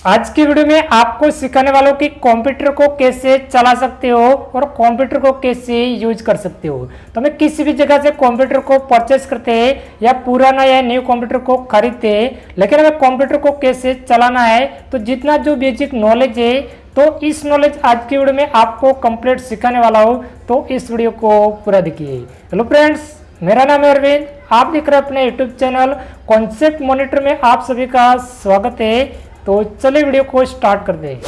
आज की वीडियो में आपको सिखाने वालों कि कंप्यूटर को कैसे चला सकते हो और कंप्यूटर को कैसे यूज कर सकते हो। तो हमें किसी भी जगह से कंप्यूटर को परचेस करते हैं या पुराना या न्यू कंप्यूटर को खरीदते हैं, लेकिन हमें कंप्यूटर को कैसे चलाना है तो जितना जो बेसिक नॉलेज है तो इस नॉलेज आज की वीडियो में आपको कंप्लीट सिखाने वाला हूँ, तो इस वीडियो को पूरा देखिए। हेलो फ्रेंड्स, मेरा नाम है अरविंद, आप देख रहे हैं अपने यूट्यूब चैनल कॉन्सेप्ट मॉनिटर में आप सभी का स्वागत है। तो चलिए वीडियो को स्टार्ट कर दें।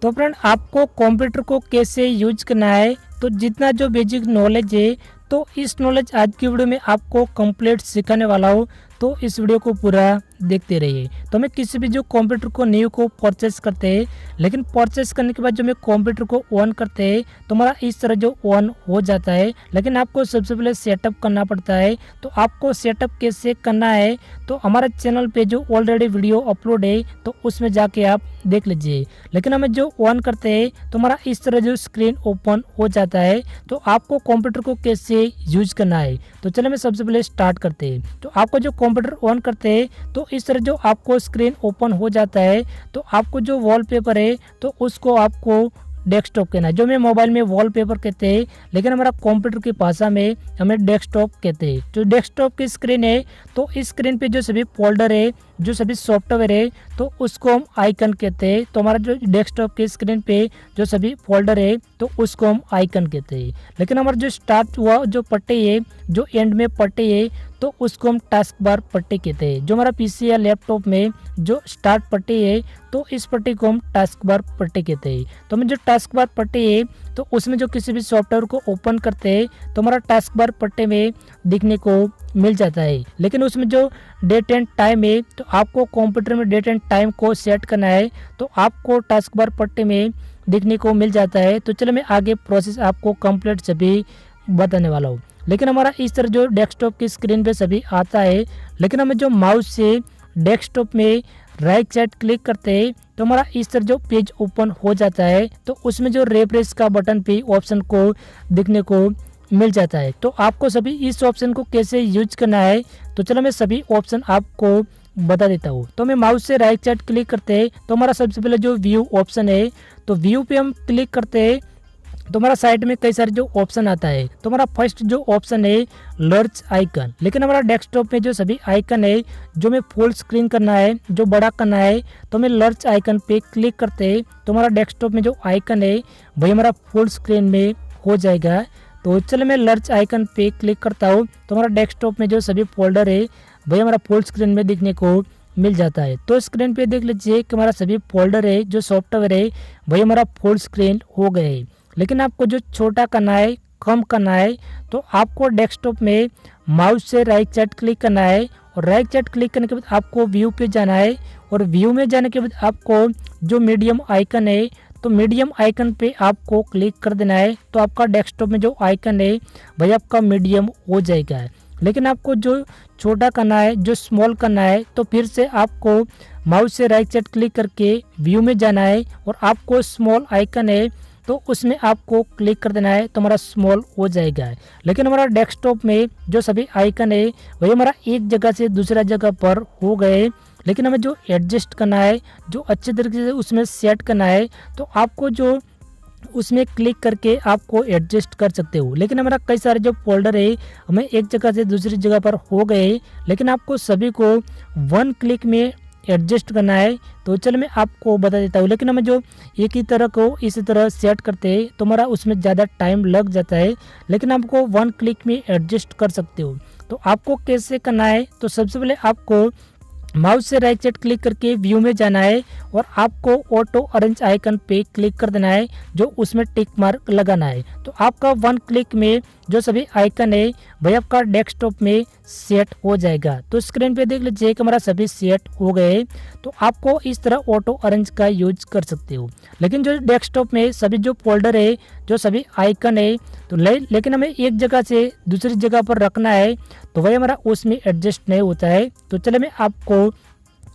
तो फ्रेंड, आपको कंप्यूटर को कैसे यूज करना है तो जितना जो बेसिक नॉलेज है तो इस नॉलेज आज की वीडियो में आपको कंप्लीट सिखाने वाला हूँ, तो इस वीडियो को पूरा देखते रहिए। तो हमें किसी भी जो कंप्यूटर को न्यू को परचेस करते हैं, लेकिन परचेस करने के बाद जो हमें कंप्यूटर को ऑन करते हैं तो हमारा इस तरह जो ऑन हो जाता है, लेकिन आपको सबसे पहले सेटअप करना पड़ता है। तो आपको सेटअप कैसे करना है तो हमारे चैनल पे जो ऑलरेडी वीडियो अपलोड है तो उसमें जाके आप देख लीजिए। लेकिन हमें जो ऑन करते हैं तो हमारा इस तरह जो स्क्रीन ओपन हो जाता है। तो आपको कंप्यूटर को कैसे यूज करना है तो चलिए मैं सबसे पहले स्टार्ट करते हैं। तो आपको जो कंप्यूटर ऑन करते हैं तो इस तरह जो आपको स्क्रीन ओपन हो जाता है। तो आपको जो वॉलपेपर है तो उसको आपको डेस्कटॉप कहना है, जो हमें मोबाइल में वॉलपेपर कहते हैं, लेकिन हमारा कंप्यूटर की भाषा में हमें डेस्कटॉप कहते हैं। जो डेस्कटॉप की स्क्रीन है तो इस स्क्रीन पे जो सभी फोल्डर है, जो सभी सॉफ्टवेयर है तो उसको हम आइकन कहते हैं। तो हमारा जो डेस्कटॉप की स्क्रीन पे जो सभी फोल्डर है तो उसको हम आइकन कहते हैं। लेकिन हमारा जो स्टार्ट हुआ जो पट्टी है, जो एंड में पट्टी है तो उसको हम टास्क बार पट्टी कहते हैं। जो हमारा पीसी या लैपटॉप में जो स्टार्ट पट्टी है तो इस पट्टी को हम टास्क बार पट्टी कहते हैं। तो हमें जो टास्क बार पट्टी है तो उसमें जो किसी भी सॉफ्टवेयर को ओपन करते हैं तो हमारा टास्क बार पट्टे में दिखने को मिल जाता है। लेकिन उसमें जो डेट एंड टाइम है तो आपको कंप्यूटर में डेट एंड टाइम को सेट करना है तो आपको टास्क बार पट्टे में दिखने को मिल जाता है। तो चलो मैं आगे प्रोसेस आपको कंप्लीट सभी बताने वाला हूँ। लेकिन हमारा इस तरह जो डेस्कटॉप की स्क्रीन पे सभी आता है, लेकिन हमें जो माउस से डेस्कटॉप में राइट साइड क्लिक करते हैं तो हमारा इस तरह जो पेज ओपन हो जाता है। तो उसमें जो रिफ्रेश का बटन पे ऑप्शन को दिखने को मिल जाता है। तो आपको सभी इस ऑप्शन को कैसे यूज करना है तो चलो मैं सभी ऑप्शन आपको बता देता हूँ। तो मैं माउस से राइट साइड क्लिक करते हैं तो हमारा सबसे पहले जो व्यू ऑप्शन है तो व्यू पे हम क्लिक करते हैं तो हमारा साइड में कई सारे जो ऑप्शन आता है। तो हमारा फर्स्ट जो ऑप्शन है लर्ज आइकन, लेकिन हमारा डेस्कटॉप में जो सभी आइकन है जो हमें फुल स्क्रीन करना है, जो बड़ा करना है तो हमें लर्ज आइकन पे क्लिक करते हैं तो हमारा डेस्कटॉप में जो आइकन है वही हमारा फुल स्क्रीन में हो जाएगा। तो चलो मैं लर्ज आइकन पे क्लिक करता हूँ तो हमारा डेस्कटॉप में जो सभी फोल्डर है वही हमारा फुल स्क्रीन में दिखने को मिल जाता है। तो स्क्रीन पे देख लीजिए कि हमारा सभी फोल्डर है, जो सॉफ्टवेयर है वही हमारा फुल स्क्रीन हो गए है। लेकिन आपको जो छोटा करना है, कम करना है तो आपको डेस्कटॉप में माउस से राइट साइड क्लिक करना है और राइट साइड क्लिक करने के बाद आपको व्यू पे जाना है और व्यू में जाने के बाद आपको जो मीडियम आइकन है तो मीडियम आइकन पे आपको क्लिक कर देना है। तो आपका डेस्कटॉप में जो आइकन है वही आपका मीडियम हो जाएगा। लेकिन आपको जो छोटा करना है, जो स्मॉल करना है तो फिर से आपको माउस से राइट साइड क्लिक करके व्यू में जाना है और आपको स्मॉल आइकन है तो उसमें आपको क्लिक कर देना है तो हमारा स्मॉल हो जाएगा। लेकिन हमारा डेस्कटॉप में जो सभी आइकन है वही हमारा एक जगह से दूसरा जगह पर हो गए। लेकिन हमें जो एडजस्ट करना है, जो अच्छे तरीके से उसमें सेट करना है तो आपको जो उसमें क्लिक करके आपको एडजस्ट कर सकते हो। लेकिन हमारा कई सारे जो फोल्डर है हमें एक जगह से दूसरी जगह पर हो गए, लेकिन आपको सभी को वन क्लिक में एडजस्ट करना है। तो चलो मैं आपको बता देता हूँ। लेकिन हमें जो एक ही तरह को इसी तरह सेट करते हैं तो हमारा उसमें ज़्यादा टाइम लग जाता है, लेकिन आपको वन क्लिक में एडजस्ट कर सकते हो। तो आपको कैसे करना है तो सबसे पहले आपको माउस से राइट साइड क्लिक करके व्यू में जाना है और आपको ऑटो अरेंज आइकन पे क्लिक कर देना है, जो उसमें टिक मार्क लगाना है। तो आपका वन क्लिक में जो सभी आइकन है वही आपका डेस्कटॉप में सेट हो जाएगा। तो स्क्रीन पे देख लीजिए कि हमारा सभी सेट हो गए। तो आपको इस तरह ऑटो अरेंज का यूज कर सकते हो। लेकिन जो डेस्कटॉप में सभी जो फोल्डर है, जो सभी आइकन है तो लेकिन हमें एक जगह से दूसरी जगह पर रखना है तो वही हमारा उसमें एडजस्ट नहीं होता है। तो चलिए मैं आपको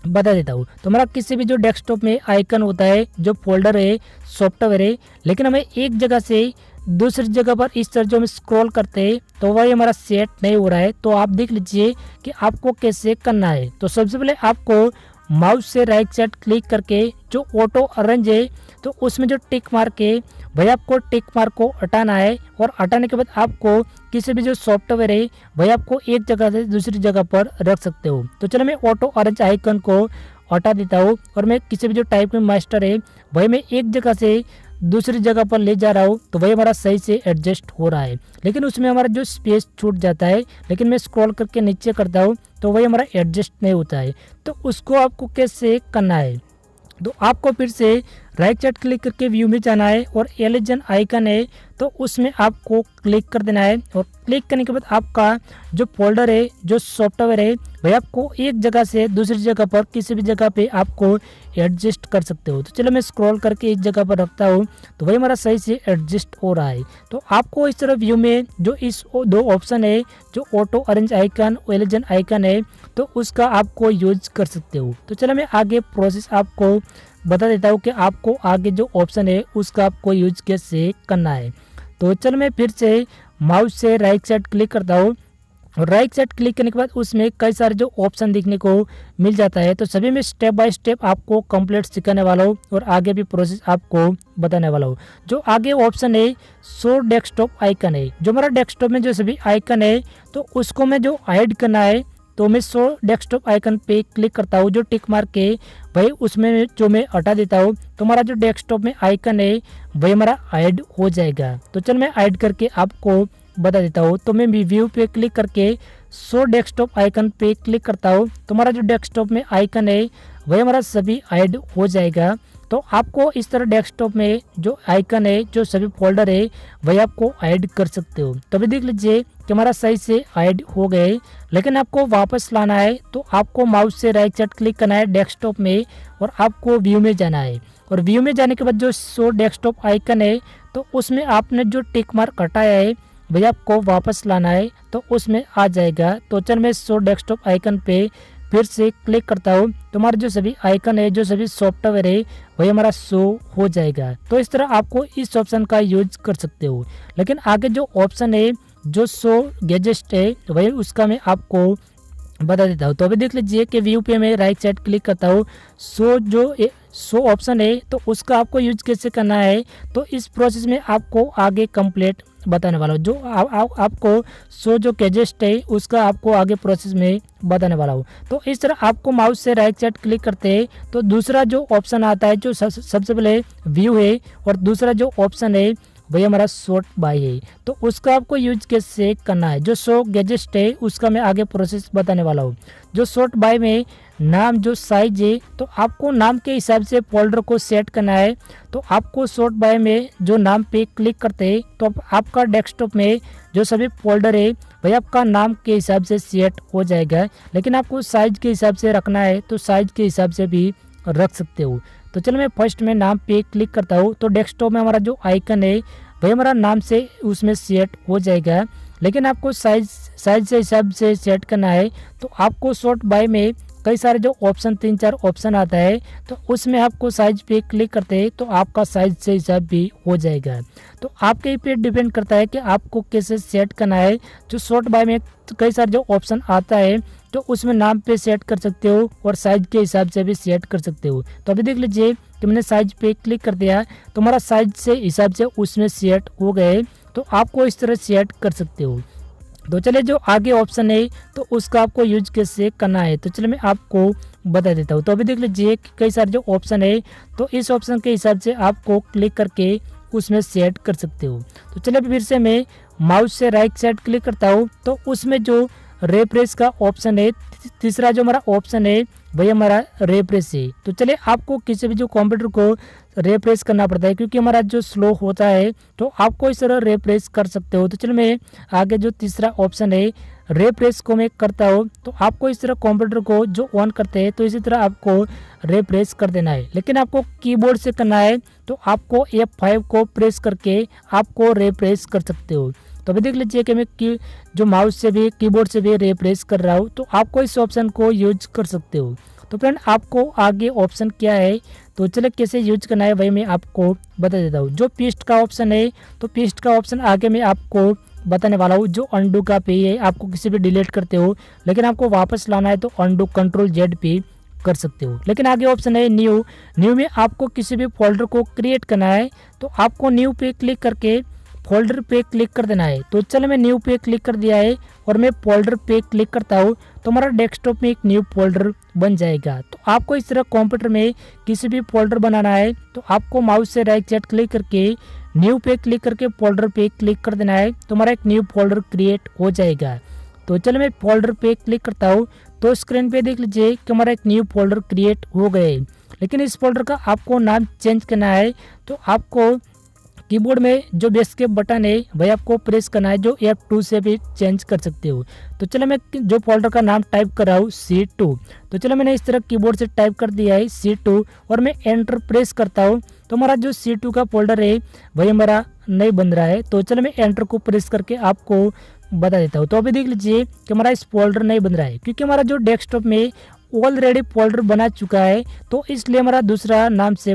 बता देता हूँ। तो हमारा किसी भी जो डेस्कटॉप में आइकन होता है, जो फोल्डर है, सॉफ्टवेयर है, लेकिन हमें एक जगह से दूसरी जगह पर इस तरह जो हम स्क्रॉल करते हैं तो वही हमारा सेट नहीं हो रहा है। तो आप देख लीजिए कि आपको कैसे करना है। तो सबसे पहले आपको माउस से राइट साइड क्लिक करके जो ऑटो अरेंज है तो उसमें जो टिक मार्क है भाई आपको टिक मार्क को हटाना है, और हटाने के बाद आपको किसी भी जो सॉफ्टवेयर है भाई आपको एक जगह से दूसरी जगह पर रख सकते हो। तो चलो मैं ऑटो अरेंज आइकन को हटा देता हूँ और मैं किसी भी जो टाइप में मास्टर है भाई मैं एक जगह से दूसरी जगह पर ले जा रहा हूँ तो वही हमारा सही से एडजस्ट हो रहा है, लेकिन उसमें हमारा जो स्पेस छूट जाता है, लेकिन मैं स्क्रॉल करके नीचे करता हूँ तो वही हमारा एडजस्ट नहीं होता है। तो उसको आपको कैसे करना है, तो आपको फिर से राइट साइड क्लिक करके व्यू में जाना है और एलिजन आइकन है तो उसमें आपको क्लिक कर देना है, और क्लिक करने के बाद आपका जो फोल्डर है जो सॉफ्टवेयर है भाई आपको एक जगह से दूसरी जगह पर किसी भी जगह पे आपको एडजस्ट कर सकते हो। तो चलो मैं स्क्रॉल करके इस जगह पर रखता हूँ तो वही हमारा सही से एडजस्ट हो रहा है। तो आपको इस तरह व्यू में जो इस दो ऑप्शन है जो auto arrange icon Alison icon है तो उसका आपको यूज कर सकते हो। तो चलो मैं आगे प्रोसेस आपको बता देता हूँ कि आपको आगे जो ऑप्शन है उसका आपको यूज कैसे करना है। तो चलो मैं फिर से माउस से राइट साइड क्लिक करता हूँ, और राइट साइड क्लिक करने के बाद उसमें कई सारे जो ऑप्शन दिखने को मिल जाता है। तो सभी में स्टेप बाय स्टेप आपको कंप्लीट सिखाने वाला हूँ और आगे भी प्रोसेस आपको बताने वाला हूँ। जो आगे ऑप्शन है शो डेस्कटॉप आइकन है, जो हमारा डेस्कटॉप में जो सभी आइकन है तो उसको मैं जो हाइड करना है तो मैं शो डेस्कटॉप आइकन पे क्लिक करता हूँ, जो टिक मार्क है भाई उसमें जो मैं हटा देता हूँ तो हमारा जो डेस्कटॉप में आइकन है भाई हमारा हाइड हो जाएगा। तो चल मैं हाइड करके आपको बता देता हूँ। तो मैं व्यू पे क्लिक करके शो डेस्कटॉप आइकन पे क्लिक करता हूँ तो हमारा जो डेस्कटॉप में आइकन है वही हमारा सभी हाइड हो जाएगा। तो आपको इस तरह डेस्कटॉप में जो आइकन है जो सभी फोल्डर है वही आपको हाइड कर सकते हो। तो अभी देख लीजिए कि हमारा सही से हाइड हो गए, लेकिन आपको वापस लाना है तो आपको माउस से राइट साइड क्लिक करना है डेस्कटॉप में और आपको व्यू में जाना है, और व्यू में जाने के बाद जो शो डेस्कटॉप आइकन है तो उसमें आपने जो टिक मार्क हटाया है भैया आपको वापस लाना है तो उसमें आ जाएगा। तो चल मैं शो डेस्कटॉप आइकन पे फिर से क्लिक करता हूँ तो हमारे जो सभी आइकन है जो सभी सॉफ्टवेयर है वही हमारा शो हो जाएगा। तो इस तरह आपको इस ऑप्शन का यूज कर सकते हो। लेकिन आगे जो ऑप्शन है जो शो गैजेट है वही उसका मैं आपको बता देता हूँ। तो अभी देख लीजिए कि व्यू पे मैं राइट साइड क्लिक करता हूँ, शो ऑप्शन है तो उसका आपको यूज कैसे करना है तो इस प्रोसेस में आपको आगे कंप्लीट बताने वाला हूँ। जो आपको शो जो गैजेट है उसका आपको आगे प्रोसेस में बताने वाला हूँ। तो इस तरह आपको माउस से राइट साइड क्लिक करते हैं तो दूसरा जो ऑप्शन आता है जो सबसे पहले व्यू है, और दूसरा जो ऑप्शन है वही हमारा शॉर्ट बाय है तो उसका आपको यूज कैसे करना है। जो शो गैजेट है उसका मैं आगे प्रोसेस बताने वाला हूँ। जो शॉर्ट बाय में नाम जो साइज है तो आपको नाम के हिसाब से फोल्डर को सेट करना है। तो आपको शॉर्ट बाय में जो नाम पे क्लिक करते हैं तो आपका डेस्कटॉप में जो सभी फोल्डर है भाई आपका नाम के हिसाब से सेट हो जाएगा, लेकिन आपको साइज के हिसाब से रखना है तो साइज के हिसाब से भी रख सकते हो। तो चलो मैं फर्स्ट में नाम पे क्लिक करता हूँ तो डेस्कटॉप में हमारा जो आइकन है वही हमारा नाम से उसमें सेट हो जाएगा, लेकिन आपको साइज से हिसाब से सेट करना है। तो आपको शॉर्ट बाय में कई सारे जो ऑप्शन 3-4 ऑप्शन आता है तो उसमें आपको साइज पे क्लिक करते हैं तो आपका साइज से हिसाब भी हो जाएगा। तो आपके पे डिपेंड करता है कि आपको कैसे सेट करना है। जो शॉर्ट बाय में कई सारे जो ऑप्शन आता है तो उसमें नाम पे सेट कर सकते हो और साइज के हिसाब से भी सेट कर सकते हो। तो अभी देख लीजिए कि मैंने साइज पे क्लिक कर दिया तो हमारा साइज से हिसाब से उसमें सेट हो गए। तो आपको इस तरह सेट कर सकते हो। तो चलिए जो आगे ऑप्शन है तो उसका आपको यूज कैसे करना है तो चलिए मैं आपको बता देता हूँ। तो अभी देख लीजिए कि कई सारे जो ऑप्शन है तो इस ऑप्शन के हिसाब से आपको क्लिक करके उसमें सेट कर सकते हो। तो चलिए फिर से मैं माउस से राइट साइड क्लिक करता हूँ तो उसमें जो रिफ्रेश का ऑप्शन है तीसरा जो हमारा ऑप्शन है वही हमारा रिफ्रेश है। तो चलिए आपको किसी भी जो कंप्यूटर को रिफ्रेश करना पड़ता है क्योंकि हमारा जो स्लो होता है तो आपको इस तरह रिफ्रेश कर सकते हो। तो चलिए मैं आगे जो तीसरा ऑप्शन है रिफ्रेश को मैं करता हूँ तो आपको इस तरह कंप्यूटर को जो ऑन करते हैं तो इसी तरह आपको रिफ्रेश कर देना है, लेकिन आपको कीबोर्ड से करना है तो आपको F5 को प्रेस करके आपको रिफ्रेश कर सकते हो। तो अभी देख लीजिए कि मैं जो माउस से भी कीबोर्ड से भी रिफ्रेश कर रहा हूँ तो आपको इस ऑप्शन को यूज कर सकते हो। तो फ्रेंड आपको आगे ऑप्शन क्या है तो चलिए कैसे यूज करना है वही मैं आपको बता देता हूँ। जो पेस्ट का ऑप्शन है तो पेस्ट का ऑप्शन आगे मैं आपको बताने वाला हूँ। जो अंडू का पे है आपको किसी भी डिलीट करते हो लेकिन आपको वापस लाना है तो अंडू Ctrl Z पे कर सकते हो। लेकिन आगे ऑप्शन है न्यू। न्यू में आपको किसी भी फोल्डर को क्रिएट करना है तो आपको न्यू पे क्लिक करके फोल्डर पे क्लिक कर देना है। तो चलो मैं न्यू पे क्लिक कर दिया है और मैं फोल्डर पे क्लिक करता हूँ तो हमारा डेस्कटॉप में एक न्यू फोल्डर बन जाएगा। तो आपको इस तरह कंप्यूटर में किसी भी फोल्डर बनाना है तो आपको माउस से राइट साइड क्लिक करके न्यू पे क्लिक करके फोल्डर पे क्लिक कर देना है तो हमारा एक न्यू फोल्डर क्रिएट हो जाएगा। तो चलो मैं फोल्डर पे क्लिक करता हूँ तो स्क्रीन पे देख लीजिए कि हमारा एक न्यू फोल्डर क्रिएट हो गए। लेकिन इस फोल्डर का आपको नाम चेंज करना है तो आपको कीबोर्ड में जो एस्केप बटन है वही आपको प्रेस करना है, जो F2 से भी चेंज कर सकते हो। तो चलो मैं जो फोल्डर का नाम टाइप कर रहा हूँ C2। तो चलो मैंने इस तरह कीबोर्ड से टाइप कर दिया है C2 और मैं एंटर प्रेस करता हूँ तो हमारा जो C2 का फोल्डर है वही हमारा नहीं बन रहा है। तो चलो मैं एंटर को प्रेस करके आपको बता देता हूँ। तो अभी देख लीजिए कि हमारा इस फोल्डर नहीं बन रहा है क्योंकि हमारा जो डेस्कटॉप में ऑलरेडी फोल्डर बना चुका है तो इसलिए हमारा दूसरा नाम से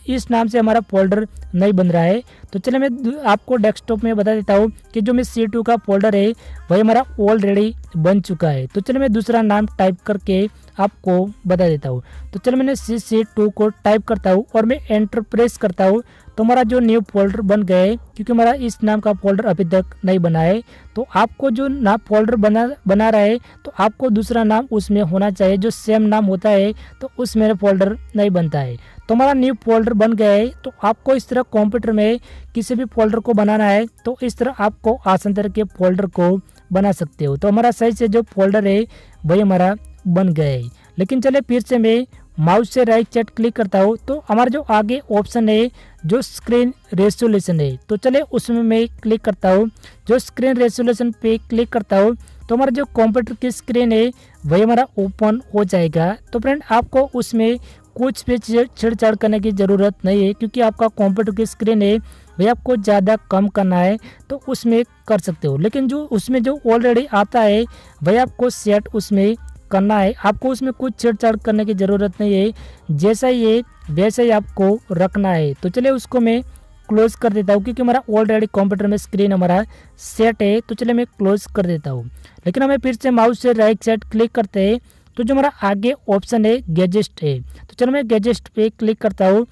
इस नाम से हमारा फोल्डर नहीं बन रहा है। तो चलिए मैं आपको डेस्कटॉप में बता देता हूँ कि जो मैं C2 का फोल्डर है वही हमारा ऑलरेडी बन चुका है। तो चलिए मैं दूसरा नाम टाइप करके आपको बता देता हूँ। तो चलो मैंने C2 को टाइप करता हूँ और मैं एंटर प्रेस करता हूँ तो हमारा जो न्यू फोल्डर बन गए क्योंकि हमारा इस नाम का फोल्डर अभी तक नहीं बना है। तो आपको जो नाम फोल्डर बना रहा है तो आपको दूसरा नाम उसमें होना चाहिए, जो सेम नाम होता है तो उसमें फोल्डर नहीं बनता है। तो हमारा न्यू फोल्डर बन गया है। तो आपको इस तरह कंप्यूटर में किसी भी फोल्डर को बनाना है तो इस तरह आपको आसान तरीके फोल्डर को बना सकते हो। तो हमारा सही से जो फोल्डर है वही हमारा बन गया है। लेकिन चले फिर से मैं माउस से राइट साइड क्लिक करता हूँ तो हमारा जो आगे ऑप्शन है जो स्क्रीन रेजोल्यूशन है तो चले उसमें मैं क्लिक करता हूँ। जो स्क्रीन रेजोल्यूशन पे क्लिक करता हूँ तो हमारा जो कंप्यूटर की स्क्रीन है वही हमारा ओपन हो जाएगा। तो फ्रेंड आपको उसमें कुछ भी छेड़छाड़ करने की ज़रूरत नहीं है क्योंकि आपका कंप्यूटर की स्क्रीन है वही आपको ज़्यादा कम करना है तो उसमें कर सकते हो। लेकिन जो उसमें जो ऑलरेडी आता है वही आपको सेट उसमें करना है, आपको उसमें कुछ छेड़छाड़ करने की ज़रूरत नहीं है, जैसा ये वैसा ही आपको रखना है। तो चलिए उसको मैं क्लोज कर देता हूँ क्योंकि हमारा ऑलरेडी कंप्यूटर में स्क्रीन हमारा सेट है। तो चलिए मैं क्लोज कर देता हूँ। लेकिन हमें फिर से माउस से राइट साइड क्लिक करते हैं तो जो हमारा आगे ऑप्शन है गैजेट है तो चलो मैं गैजेट पे क्लिक करता हूँ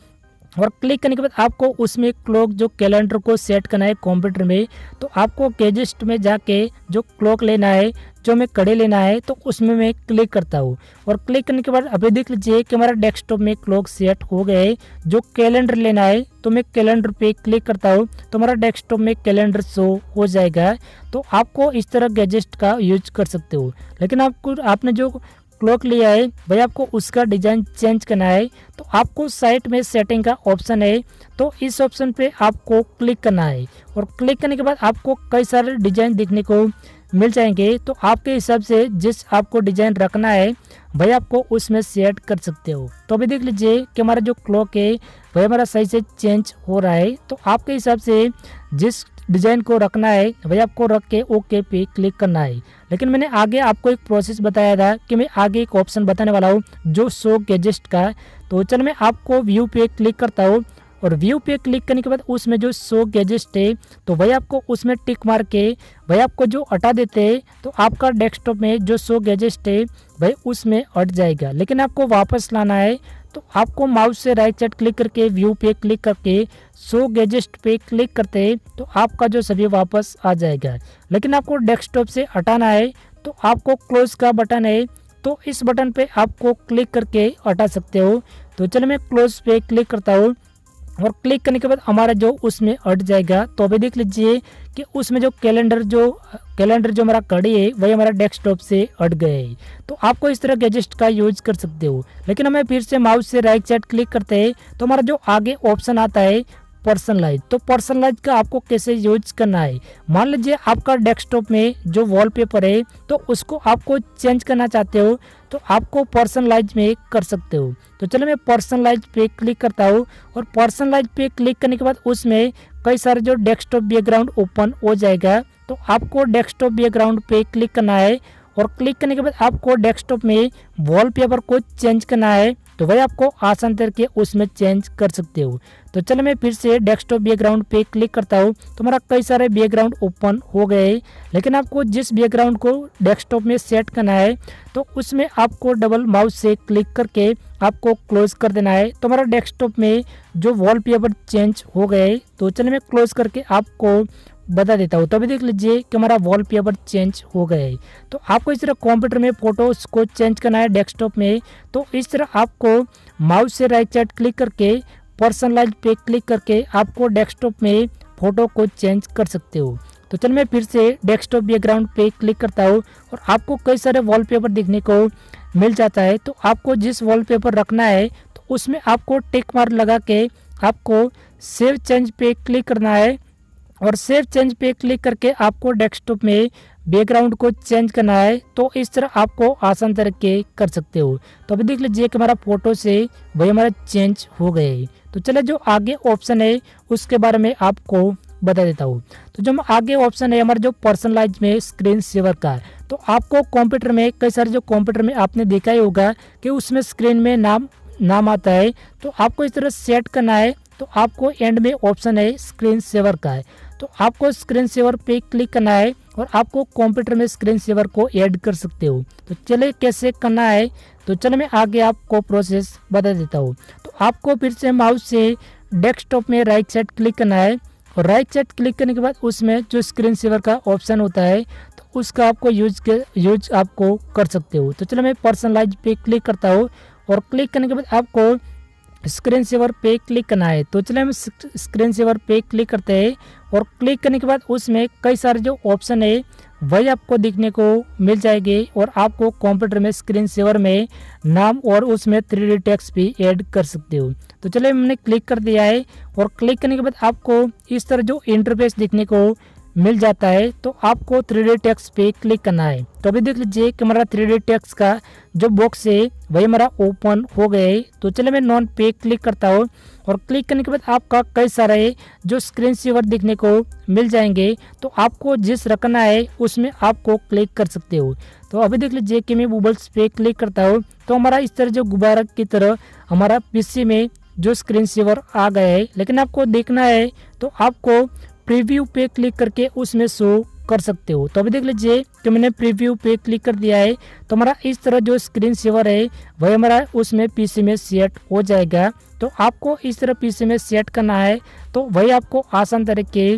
और क्लिक करने के बाद आपको उसमें क्लॉक जो कैलेंडर को सेट करना है कंप्यूटर में। तो आपको गैजेट में जाके जो क्लॉक लेना है, जो मैं घड़ी लेना है तो उसमें मैं क्लिक करता हूँ और क्लिक करने के बाद अभी देख लीजिए कि हमारा डेस्कटॉप में क्लॉक सेट हो गए। जो कैलेंडर लेना है तो मैं कैलेंडर पे क्लिक करता हूँ तो हमारा डेस्कटॉप में कैलेंडर शो हो जाएगा। तो आपको इस तरह गैजेट का यूज कर सकते हो। लेकिन आपने जो क्लॉक लिया है भाई आपको उसका डिज़ाइन चेंज करना है तो आपको साइट में सेटिंग का ऑप्शन है तो इस ऑप्शन पे आपको क्लिक करना है और क्लिक करने के बाद आपको कई सारे डिज़ाइन देखने को मिल जाएंगे। तो आपके हिसाब से जिस आपको डिज़ाइन रखना है भाई आपको उसमें सेट कर सकते हो। तो अभी देख लीजिए कि हमारा जो क्लॉक है वही हमारा सही से चेंज हो रहा है। तो आपके हिसाब से जिस डिज़ाइन को रखना है वही आपको रख के ओके पे क्लिक करना है। लेकिन मैंने आगे आपको एक प्रोसेस बताया था कि मैं आगे एक ऑप्शन बताने वाला हूँ जो शो गैजेट का। तो चल मैं आपको व्यू पे क्लिक करता हूँ और व्यू पे क्लिक करने के बाद उसमें जो शो गैजेट है तो वही आपको उसमें टिक मार के वही आपको जो हटा देते हैं तो आपका डेस्कटॉप में जो शो गैजेट है वही उसमें हट जाएगा। लेकिन आपको वापस लाना है तो आपको माउस से राइट साइड क्लिक करके व्यू पे क्लिक करके शो गैजेट पे क्लिक करते हैं तो आपका जो सभी वापस आ जाएगा। लेकिन आपको डेस्कटॉप से हटाना है तो आपको क्लोज का बटन है तो इस बटन पे आपको क्लिक करके हटा सकते हो। तो चलो मैं क्लोज पे क्लिक करता हूँ और क्लिक करने के बाद हमारा जो उसमें हट जाएगा। तो अभी देख लीजिए कि उसमें जो कैलेंडर जो हमारा घड़ी है वही हमारा डेस्कटॉप से हट गए। तो आपको इस तरह गैजेट का यूज कर सकते हो। लेकिन हमें फिर से माउस से राइट साइड क्लिक करते हैं तो हमारा जो आगे ऑप्शन आता है पर्सनलाइज। तो पर्सनलाइज का आपको कैसे यूज करना है, मान लीजिए आपका डेस्कटॉप में जो वॉलपेपर है तो उसको आपको चेंज करना चाहते हो तो आपको पर्सनलाइज में कर सकते हो। तो चलो मैं पर्सनलाइज पे क्लिक करता हूँ और पर्सनलाइज पे क्लिक करने के बाद उसमें कई सारे जो डेस्कटॉप बैकग्राउंड ओपन हो जाएगा। तो आपको डेस्कटॉप बैकग्राउंड पे क्लिक करना है और क्लिक करने के बाद आपको डेस्कटॉप में वॉलपेपर को चेंज करना है। तो वही आपको आसान तरीके उसमें चेंज कर सकते हो। तो चलो मैं फिर से डेस्कटॉप बैकग्राउंड पे क्लिक करता हूँ, तो हमारा कई सारे बैकग्राउंड ओपन हो गए। लेकिन आपको जिस बैकग्राउंड को डेस्कटॉप में सेट करना है तो उसमें आपको डबल माउस से क्लिक करके आपको क्लोज कर देना है। तो हमारा डेस्कटॉप में जो वॉलपेपर चेंज हो गए। तो चलिए मैं क्लोज करके आपको बता देता हूँ। तभी देख लीजिए कि हमारा वॉलपेपर चेंज हो गए। तो आपको इस तरह कंप्यूटर में फोटोज को चेंज करना है डेस्कटॉप में, तो इस तरह आपको माउस से राइट साइड क्लिक करके पर्सनलाइज पे क्लिक करके आपको डेस्कटॉप में फोटो को चेंज कर सकते हो। तो चल मैं फिर से डेस्कटॉप बैकग्राउंड पे क्लिक करता हूँ और आपको कई सारे वॉलपेपर देखने को मिल जाता है। तो आपको जिस वॉलपेपर रखना है तो उसमें आपको टिक मार्क लगा के आपको सेव चेंज पे क्लिक करना है और सेव चेंज पे क्लिक करके आपको डेस्कटॉप में बैकग्राउंड को चेंज करना है। तो इस तरह आपको आसान तरीके कर सकते हो। तो अभी देख लीजिए कि हमारा फोटो से वही हमारा चेंज हो गए। तो चले जो आगे ऑप्शन है उसके बारे में आपको बता देता हूँ। तो जो आगे ऑप्शन है हमारा जो पर्सनलाइज में स्क्रीन सेवर का है। तो आपको कंप्यूटर में कई सारे जो कंप्यूटर में आपने देखा ही होगा कि उसमें स्क्रीन में नाम आता है। तो आपको इस तरह सेट करना है। तो आपको एंड में ऑप्शन है स्क्रीन सेवर का है। तो आपको स्क्रीन सेवर पे क्लिक करना है और आपको कंप्यूटर में स्क्रीन सेवर को ऐड कर सकते हो। तो चले कैसे करना है, तो चले मैं आगे आपको प्रोसेस बता देता हूँ। तो आपको फिर से माउस से डेस्कटॉप में राइट साइड क्लिक करना है और राइट साइड क्लिक करने के बाद उसमें जो स्क्रीन सेवर का ऑप्शन होता है तो उसका आपको यूज आपको कर सकते हो। तो चलो मैं पर्सनलाइज पे क्लिक करता हूँ और क्लिक करने के बाद आपको स्क्रीन सेवर पे क्लिक करना है। तो चलिए हम स्क्रीन सेवर पे क्लिक करते हैं और क्लिक करने के बाद उसमें कई सारे जो ऑप्शन है वही आपको दिखने को मिल जाएंगे और आपको कंप्यूटर में स्क्रीन सेवर में नाम और उसमें 3D टेक्स्ट भी ऐड कर सकते हो। तो चलिए हमने क्लिक कर दिया है और क्लिक करने के बाद आपको इस तरह जो इंटरफेस दिखने को मिल जाता है। तो आपको 3D टेक्स्ट पे क्लिक करना है। तो अभी देख लीजिए कि हमारा 3D टेक्स्ट का जो बॉक्स है वही हमारा ओपन हो गए। तो चलिए मैं नॉन पे क्लिक करता हूँ और क्लिक करने के बाद आपका कई सारे जो स्क्रीन सेवर दिखने को मिल जाएंगे। तो आपको जिस रखना है उसमें आपको क्लिक कर सकते हो। तो अभी देख लीजिए कि मैं बबल्स पे क्लिक करता हूँ तो हमारा इस तरह जो गुब्बारा की तरह हमारा पीसी में जो स्क्रीन सेवर आ गया है। लेकिन आपको देखना है तो आपको प्रीव्यू पे क्लिक करके उसमें शो कर सकते हो। तो अभी देख लीजिए कि मैंने प्रीव्यू पे क्लिक कर दिया है। तो हमारा इस तरह जो स्क्रीन सेवर है वही हमारा उसमें पीसी में सेट हो जाएगा। तो आपको इस तरह पीसी में सेट करना है तो वही आपको आसान तरीके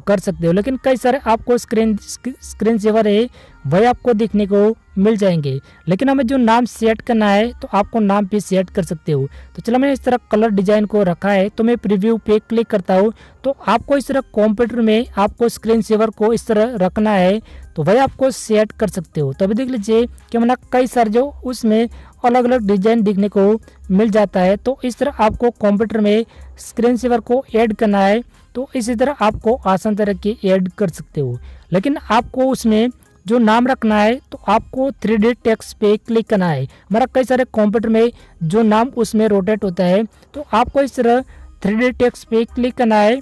कर सकते हो। लेकिन कई सारे आपको स्क्रीन सेवर है वही आपको देखने को मिल जाएंगे। लेकिन हमें जो नाम सेट करना है तो आपको नाम पे सेट कर सकते हो। तो चलो मैंने इस तरह कलर डिजाइन को रखा है तो मैं प्रीव्यू पे क्लिक करता हूँ। तो आपको इस तरह कंप्यूटर में आपको स्क्रीन सेवर को इस तरह रखना है तो वही आपको सेट कर सकते हो। तो अभी देख लीजिए कि हमारा कई सारे जो उसमें अलग अलग डिजाइन दिखने को मिल जाता है। तो इस तरह आपको कंप्यूटर में स्क्रीन सेवर को ऐड करना है तो इसी तरह आपको आसान तरह की ऐड कर सकते हो। लेकिन आपको उसमें जो नाम रखना है तो आपको 3D टेक्स्ट पे क्लिक करना है। हमारा कई सारे कंप्यूटर में जो नाम उसमें रोटेट होता है तो आपको इस तरह 3D टेक्स्ट पे क्लिक करना है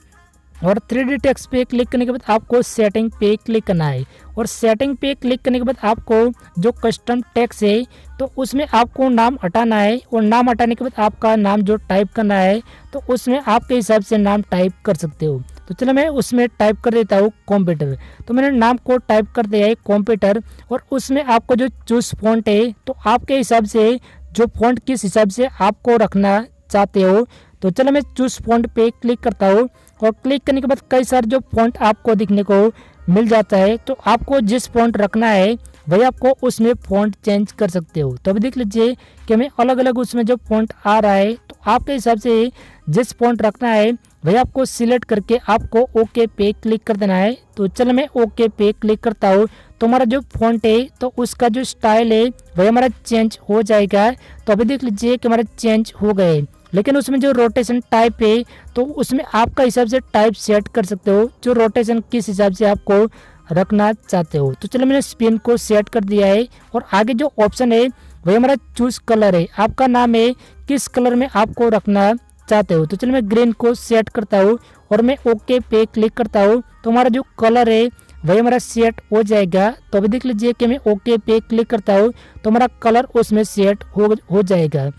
और 3D टेक्स्ट पे क्लिक करने के बाद आपको सेटिंग पे क्लिक करना है और सेटिंग पे क्लिक करने के बाद आपको जो कस्टम टेक्स्ट है तो उसमें आपको नाम हटाना है और नाम हटाने के बाद आपका नाम जो टाइप करना है तो उसमें आपके हिसाब से नाम टाइप कर सकते हो। तो चलो मैं उसमें टाइप कर देता हूँ कंप्यूटर। तो मैंने नाम को टाइप कर दिया है कंप्यूटर और उसमें आपको जो चूज फॉन्ट है तो आपके हिसाब से जो फॉन्ट किस हिसाब से आपको रखना चाहते हो। तो चलो मैं चूज फॉन्ट पे क्लिक करता हूँ और क्लिक करने के बाद कई सारे जो फॉन्ट आपको दिखने को मिल जाता है। तो आपको जिस फॉन्ट रखना है वही आपको उसमें फॉन्ट चेंज कर सकते हो। तो अभी देख लीजिए कि हमें अलग अलग उसमें जो फॉन्ट आ रहा है तो आपके हिसाब से जिस फॉन्ट रखना है वही आपको सिलेक्ट करके आपको ओके पे क्लिक कर देना है। तो चलो मैं ओके पे क्लिक करता हूँ तो हमारा जो फॉन्ट है तो उसका जो स्टाइल है वही हमारा चेंज हो जाएगा। तो अभी देख लीजिए कि हमारा चेंज हो गए। लेकिन उसमें जो रोटेशन टाइप है तो उसमें आपका हिसाब से टाइप सेट कर सकते हो जो रोटेशन किस हिसाब से आपको रखना चाहते हो। तो चलो मैंने स्पिन को सेट कर दिया है और आगे जो ऑप्शन है वही हमारा चूज कलर है। आपका नाम है किस कलर में आपको रखना चाहते हो। तो चलो मैं ग्रीन को सेट करता हूँ और मैं ओके पे क्लिक करता हूँ तो हमारा जो कलर है वही हमारा सेट हो जाएगा। तो अभी देख लीजिए कि मैं ओके पे क्लिक करता हूँ तो हमारा कलर उसमें सेट हो जाएगा।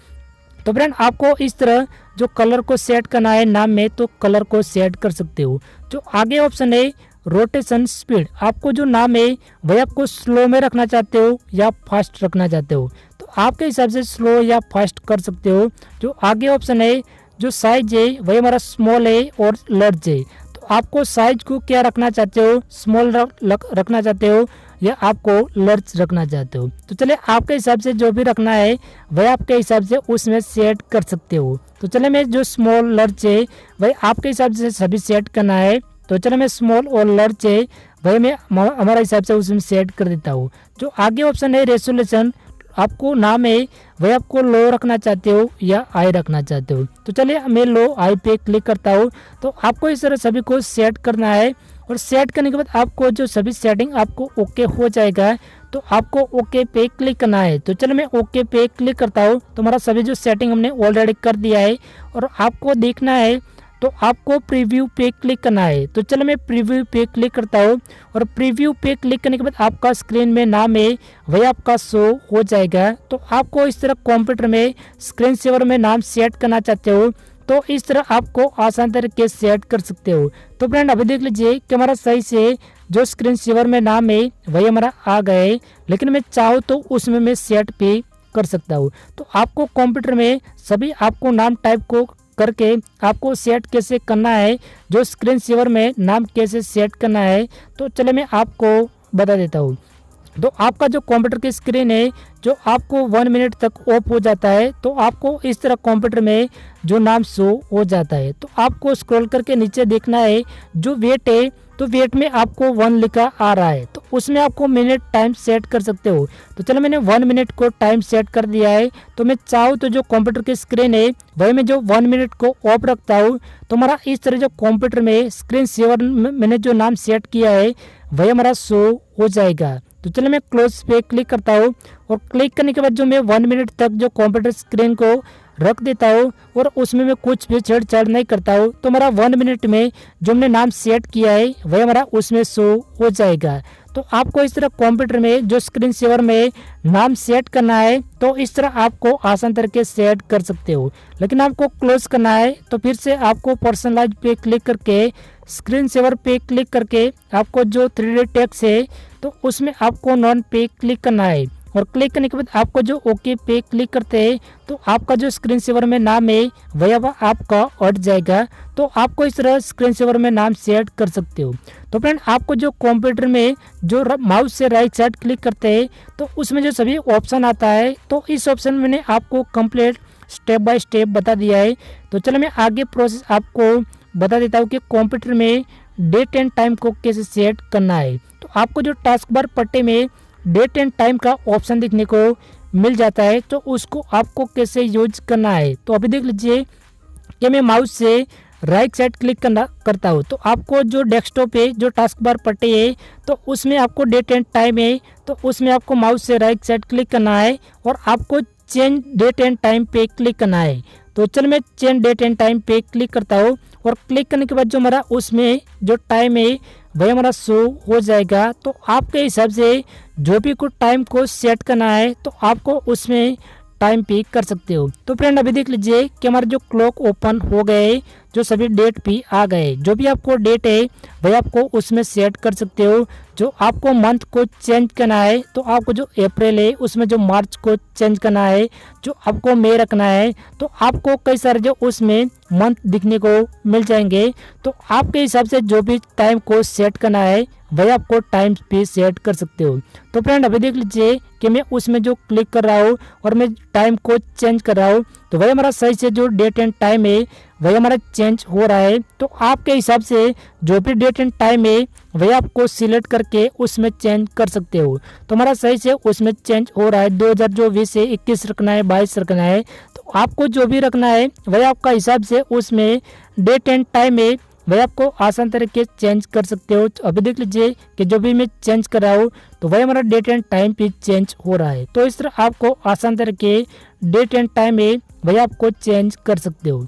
तो फ्रेंड आपको इस तरह जो कलर को सेट करना है नाम में, तो कलर को सेट कर सकते हो। जो आगे ऑप्शन है रोटेशन स्पीड, आपको जो नाम है वही आपको स्लो में रखना चाहते हो या फास्ट रखना चाहते हो, तो आपके हिसाब से स्लो या फास्ट कर सकते हो। जो आगे ऑप्शन है जो साइज है वही हमारा स्मॉल है और लार्ज है, तो आपको साइज को क्या रखना चाहते हो, स्मॉल रखना चाहते हो या आपको लार्ज रखना चाहते हो। तो चलिए आपके हिसाब से जो भी रखना है वह आपके हिसाब से उसमें सेट कर सकते हो। तो चलिए मैं जो स्मॉल लार्ज है वही आपके हिसाब से सभी सेट करना है, तो चलो मैं स्मॉल और लार्ज है वही मैं हमारा हिसाब से उसमें सेट कर देता हूँ। जो आगे ऑप्शन है रेसोल्यूशन, आपको नाम है वही आपको लो रखना चाहते हो या हाई रखना चाहते हो, तो चलिए मैं लो हाई पे क्लिक करता हूँ। तो आपको इस तरह सभी को सेट करना है और सेट करने के बाद आपको जो सभी सेटिंग आपको ओके हो जाएगा, तो आपको ओके पे क्लिक करना है। तो चलो मैं ओके पे क्लिक करता हूँ, तो हमारा सभी जो सेटिंग हमने ऑलरेडी कर दिया है और आपको देखना है तो आपको प्रीव्यू पे क्लिक करना है। तो चलो मैं प्रीव्यू पे क्लिक करता हूँ और प्रीव्यू पे क्लिक करने के बाद आपका स्क्रीन में नाम है वही आपका शो हो जाएगा। तो आपको इस तरह कंप्यूटर में स्क्रीन सेवर में नाम सेट करना चाहते हो तो इस तरह आपको आसान तरीके से सेट कर सकते हो। तो फ्रेंड अभी देख लीजिए कि हमारा सही से जो स्क्रीन सेवर में नाम है वही हमारा आ गए, लेकिन मैं चाहूँ तो उसमें मैं सेट पे कर सकता हूँ। तो आपको कंप्यूटर में सभी आपको नाम टाइप को करके आपको सेट कैसे करना है, जो स्क्रीन सेवर में नाम कैसे सेट करना है, तो चले मैं आपको बता देता हूँ। तो आपका जो कंप्यूटर की स्क्रीन है जो आपको 1 मिनट तक ऑफ हो जाता है, तो आपको इस तरह कंप्यूटर में जो नाम शो हो जाता है, तो आपको स्क्रॉल करके नीचे देखना है जो वेट है, तो वेट में आपको 1 लिखा आ रहा है, तो उसमें आपको मिनट टाइम सेट कर सकते हो। तो चलो मैंने 1 मिनट को टाइम सेट कर दिया है। तो मैं चाहूँ तो जो कंप्यूटर की स्क्रीन है वही मैं जो 1 मिनट को ऑफ रखता हूँ, तो हमारा इस तरह जो कंप्यूटर में स्क्रीन सेवर में मैंने जो नाम सेट किया है वही हमारा शो हो जाएगा। तो चलो मैं क्लोज पे क्लिक करता हूँ और क्लिक करने के बाद जो मैं 1 मिनट तक जो कंप्यूटर स्क्रीन को रख देता हूँ और उसमें मैं कुछ भी छेड़छाड़ नहीं करता हूँ, तो हमारा 1 मिनट में जो हमने नाम सेट किया है वही हमारा उसमें शो हो जाएगा। तो आपको इस तरह कंप्यूटर में जो स्क्रीन सेवर में नाम सेट करना है तो इस तरह आपको आसान तरीके से सेट कर सकते हो। लेकिन आपको क्लोज करना है तो फिर से आपको पर्सनलाइज पे क्लिक करके स्क्रीन सेवर पे क्लिक करके आपको जो 3D टेक्स्ट है तो उसमें आपको नॉन पे क्लिक करना है और क्लिक करने के बाद आपको जो ओके पे क्लिक करते हैं तो आपका जो स्क्रीन सेवर में नाम है वही आपका हट जाएगा। तो आपको इस तरह स्क्रीन सेवर में नाम सेट कर सकते हो। तो फ्रेंड आपको जो कंप्यूटर में जो माउस से राइट साइड क्लिक करते हैं तो उसमें जो सभी ऑप्शन आता है, तो इस ऑप्शन में मैंने आपको कंप्लीट स्टेप बाय स्टेप बता दिया है। तो चलो मैं आगे प्रोसेस आपको बता देता हूँ कि कंप्यूटर में डेट एंड टाइम को कैसे सेट करना है। तो आपको जो टास्क बार पट्टे में डेट एंड टाइम का ऑप्शन देखने को मिल जाता है, तो उसको आपको कैसे यूज करना है। तो अभी देख लीजिए कि मैं माउस से राइट साइड क्लिक करता हूँ, तो आपको जो डेस्कटॉप है जो टास्क बार पट्टे है तो उसमें आपको डेट एंड टाइम है, तो उसमें आपको माउस से राइट साइड क्लिक करना है और आपको चेंज डेट एंड टाइम पे क्लिक करना है। तो चलो मैं चेंज डेट एंड टाइम पे क्लिक करता हूँ और क्लिक करने के बाद जो हमारा उसमें जो टाइम है वही हमारा शो हो जाएगा। तो आपके हिसाब से जो भी कुछ टाइम को सेट करना है तो आपको उसमें टाइम पिक कर सकते हो। तो फ्रेंड अभी देख लीजिए कि हमारे जो क्लॉक ओपन हो गए, जो सभी डेट भी आ गए, जो भी आपको डेट है वही आपको उसमें सेट कर सकते हो। जो आपको मंथ को चेंज करना है तो आपको जो अप्रैल है उसमें जो मार्च को चेंज करना है, जो आपको मई रखना है, तो आपको कई सारे जो उसमें मंथ दिखने को मिल जाएंगे। तो आपके हिसाब से जो भी टाइम को सेट करना है वही आपको टाइम पे सेट कर सकते हो। तो फ्रेंड अभी देख लीजिए कि मैं उसमें जो क्लिक कर रहा हूँ और मैं टाइम को चेंज कर रहा हूँ, तो वही हमारा सही से जो डेट एंड टाइम है वही हमारा चेंज हो रहा है। तो आपके हिसाब से जो भी डेट एंड टाइम है वही आपको सिलेक्ट करके उसमें चेंज कर सकते हो। तो हमारा सही से उसमें चेंज हो रहा है, 2024 से 21 रखना है, 22 रखना है, तो आपको जो भी रखना है वही आपका हिसाब से उसमें डेट एंड टाइम है वही आपको आसान तरीके से चेंज कर सकते हो। अभी देख लीजिए कि जो भी मैं चेंज कर रहा हूँ तो वही हमारा डेट एंड टाइम भी चेंज हो रहा है। तो इस तरह आपको आसान तरीके डेट एंड टाइम है वही आपको चेंज कर सकते हो।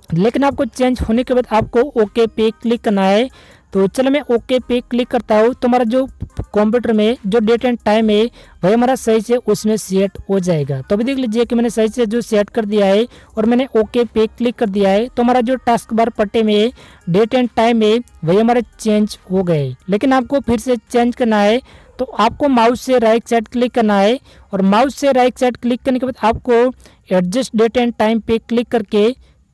लेकिन आपको चेंज होने के बाद आपको ओके पे क्लिक करना है। तो चलो मैं ओके पे क्लिक करता हूँ, तो हमारा जो कंप्यूटर में जो डेट एंड टाइम है वही हमारा सही से उसमें सेट हो जाएगा। तो अभी देख लीजिए कि मैंने सही से जो सेट कर दिया है और मैंने ओके पे क्लिक कर दिया है, तो हमारा जो टास्क बार पट्टे में डेट एंड टाइम है वही हमारे चेंज हो गए। लेकिन आपको फिर से चेंज करना है तो आपको माउस से राइट साइड क्लिक करना है और माउस से राइट साइड क्लिक करने के बाद आपको एडजस्ट डेट एंड टाइम पे क्लिक करके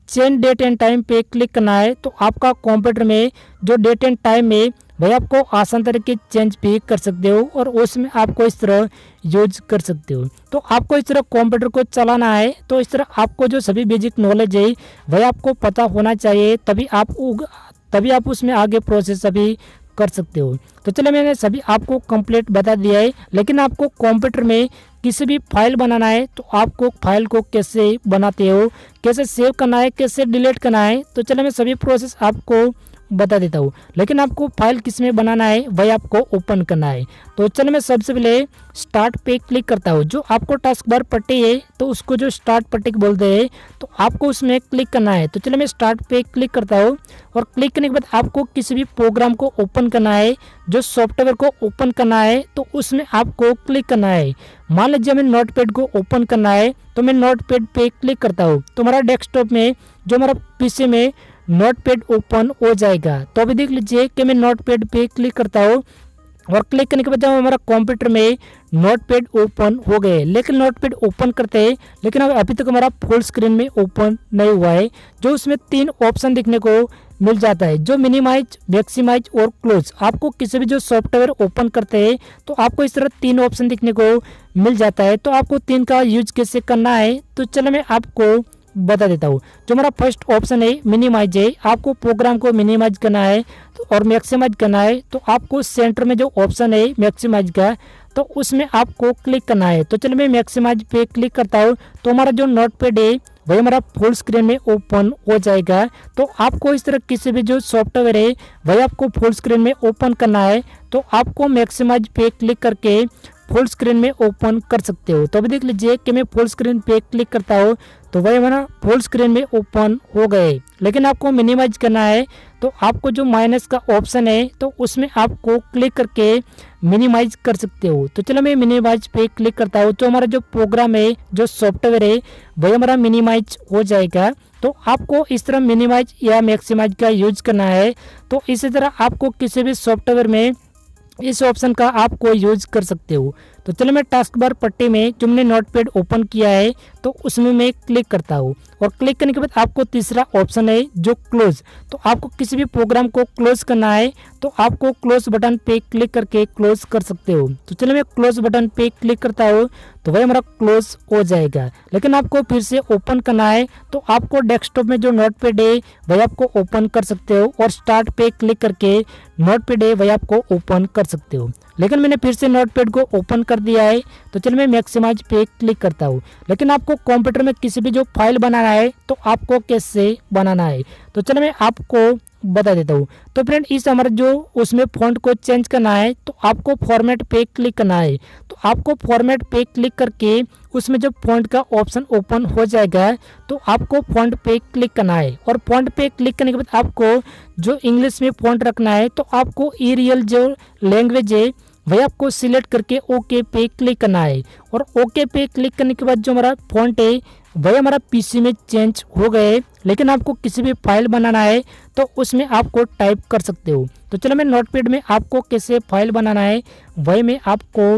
चेंज डेट एंड टाइम पे क्लिक करना है। तो आपका कंप्यूटर में जो डेट एंड टाइम है भाई आपको आसान तरीके चेंज भी कर सकते हो और उसमें आपको इस तरह यूज कर सकते हो। तो आपको इस तरह कंप्यूटर को चलाना है, तो इस तरह आपको जो सभी बेसिक नॉलेज है वही आपको पता होना चाहिए, तभी आप उसमें आगे प्रोसेस अभी कर सकते हो। तो चलो मैंने सभी आपको कंप्लीट बता दिया है। लेकिन आपको कंप्यूटर में किसी भी फाइल बनाना है तो आपको फाइल को कैसे बनाते हो, कैसे सेव करना है, कैसे डिलीट करना है, तो चलो मैं सभी प्रोसेस आपको बता देता हूँ। लेकिन आपको फाइल किस में बनाना है वही आपको ओपन करना है। तो चलो मैं सबसे पहले स्टार्ट पे क्लिक करता हूँ। जो आपको टास्क बार पट्टी है तो उसको जो स्टार्ट पट्टी बोलते हैं तो आपको उसमें क्लिक करना है। तो चलो मैं स्टार्ट पे क्लिक करता हूँ और क्लिक करने के बाद आपको किसी भी प्रोग्राम को ओपन करना है, जो सॉफ्टवेयर को ओपन करना है तो उसमें आपको क्लिक करना है। मान लीजिए हमें नोटपैड को ओपन करना है तो मैं नोटपैड पे क्लिक करता हूँ, तो हमारा डेस्कटॉप में जो हमारा पीसी में नोटपैड ओपन हो जाएगा। तो अभी देख लीजिए कि मैं नोटपैड पे क्लिक करता हूँ और क्लिक करने के बाद जब हमारा कंप्यूटर में नोटपैड ओपन हो गए। लेकिन नोटपैड ओपन करते हैं लेकिन अभी तक हमारा फुल स्क्रीन में ओपन नहीं हुआ है। जो उसमें 3 ऑप्शन दिखने को मिल जाता है, जो मिनिमाइज, मैक्सिमाइज और क्लोज। आपको किसी भी जो सॉफ्टवेयर ओपन करते हैं तो आपको इस तरह 3 ऑप्शन दिखने को मिल जाता है। तो आपको 3 का यूज कैसे करना है तो चलो मैं आपको बता देता हूँ। जो हमारा फर्स्ट ऑप्शन है मिनिमाइज है, आपको प्रोग्राम को मिनिमाइज करना है और मैक्सिमाइज करना है। तो आपको सेंटर में जो ऑप्शन है मैक्सिमाइज का तो उसमें आपको क्लिक करना है। तो चलो मैं मैक्सिमाइज पे क्लिक करता हूँ, तो हमारा जो नोटपैड है वही हमारा फुल स्क्रीन में ओपन हो जाएगा। तो आपको इस तरह किसी भी जो सॉफ्टवेयर है वही आपको फुल स्क्रीन में ओपन करना है। तो आपको मैक्सिमाइज पे क्लिक करके फुल स्क्रीन में ओपन कर सकते हो। तो अभी देख लीजिए कि मैं फुल स्क्रीन पे क्लिक करता हूँ तो वही हमारा फुल स्क्रीन में ओपन हो गए। लेकिन आपको मिनिमाइज करना है तो आपको जो माइनस का ऑप्शन है तो उसमें आपको क्लिक करके मिनिमाइज कर सकते हो। तो चलो मैं मिनिमाइज पे क्लिक करता हूँ, तो हमारा जो प्रोग्राम है, जो सॉफ्टवेयर है वही हमारा मिनिमाइज हो जाएगा। तो आपको इस तरह मिनिमाइज या मैक्सिमाइज का यूज करना है। तो इसी तरह आपको किसी भी सॉफ्टवेयर में इस ऑप्शन का आपको यूज कर सकते हो। तो चलो मैं टास्क बार पट्टी में जो मैंने नोटपैड ओपन किया है तो उसमें मैं क्लिक करता हूँ और क्लिक करने के बाद आपको तीसरा ऑप्शन है जो क्लोज। तो आपको किसी भी प्रोग्राम को क्लोज करना है तो आपको क्लोज बटन पे क्लिक करके क्लोज कर सकते हो। तो चलो मैं क्लोज बटन पे क्लिक करता हूँ तो वही हमारा क्लोज हो जाएगा। लेकिन आपको फिर से ओपन करना है तो आपको डेस्कटॉप में जो नोटपैड है वही आपको ओपन कर सकते हो और स्टार्ट पे क्लिक करके नोटपैड है वही आपको ओपन कर सकते हो। लेकिन मैंने फिर से नोटपैड को ओपन कर दिया है तो चलो मैं मैक्सिमाइज पे क्लिक करता हूँ। लेकिन आपको कंप्यूटर में किसी भी जो फाइल बनाना है तो आपको कैसे बनाना है तो चलो मैं आपको बता देता हूँ। तो फ्रेंड इस हमारा जो उसमें फॉन्ट को चेंज करना है तो आपको फॉर्मेट पे क्लिक करना है। तो आपको फॉर्मेट पे क्लिक करके उसमें जब फॉन्ट का ऑप्शन ओपन हो जाएगा तो आपको फॉन्ट पे क्लिक करना है और फॉन्ट पे क्लिक करने के बाद आपको जो इंग्लिश में फॉन्ट रखना है तो आपको एरियल जो लैंग्वेज है वही आपको सिलेक्ट करके ओके पे क्लिक करना है। और ओके पे क्लिक करने के बाद जो हमारा फॉन्ट है वही हमारा पीसी में चेंज हो गए। लेकिन आपको किसी भी फाइल बनाना है तो उसमें आपको टाइप कर सकते हो। तो चलो मैं नोटपैड में आपको कैसे फाइल बनाना है वही मैं आपको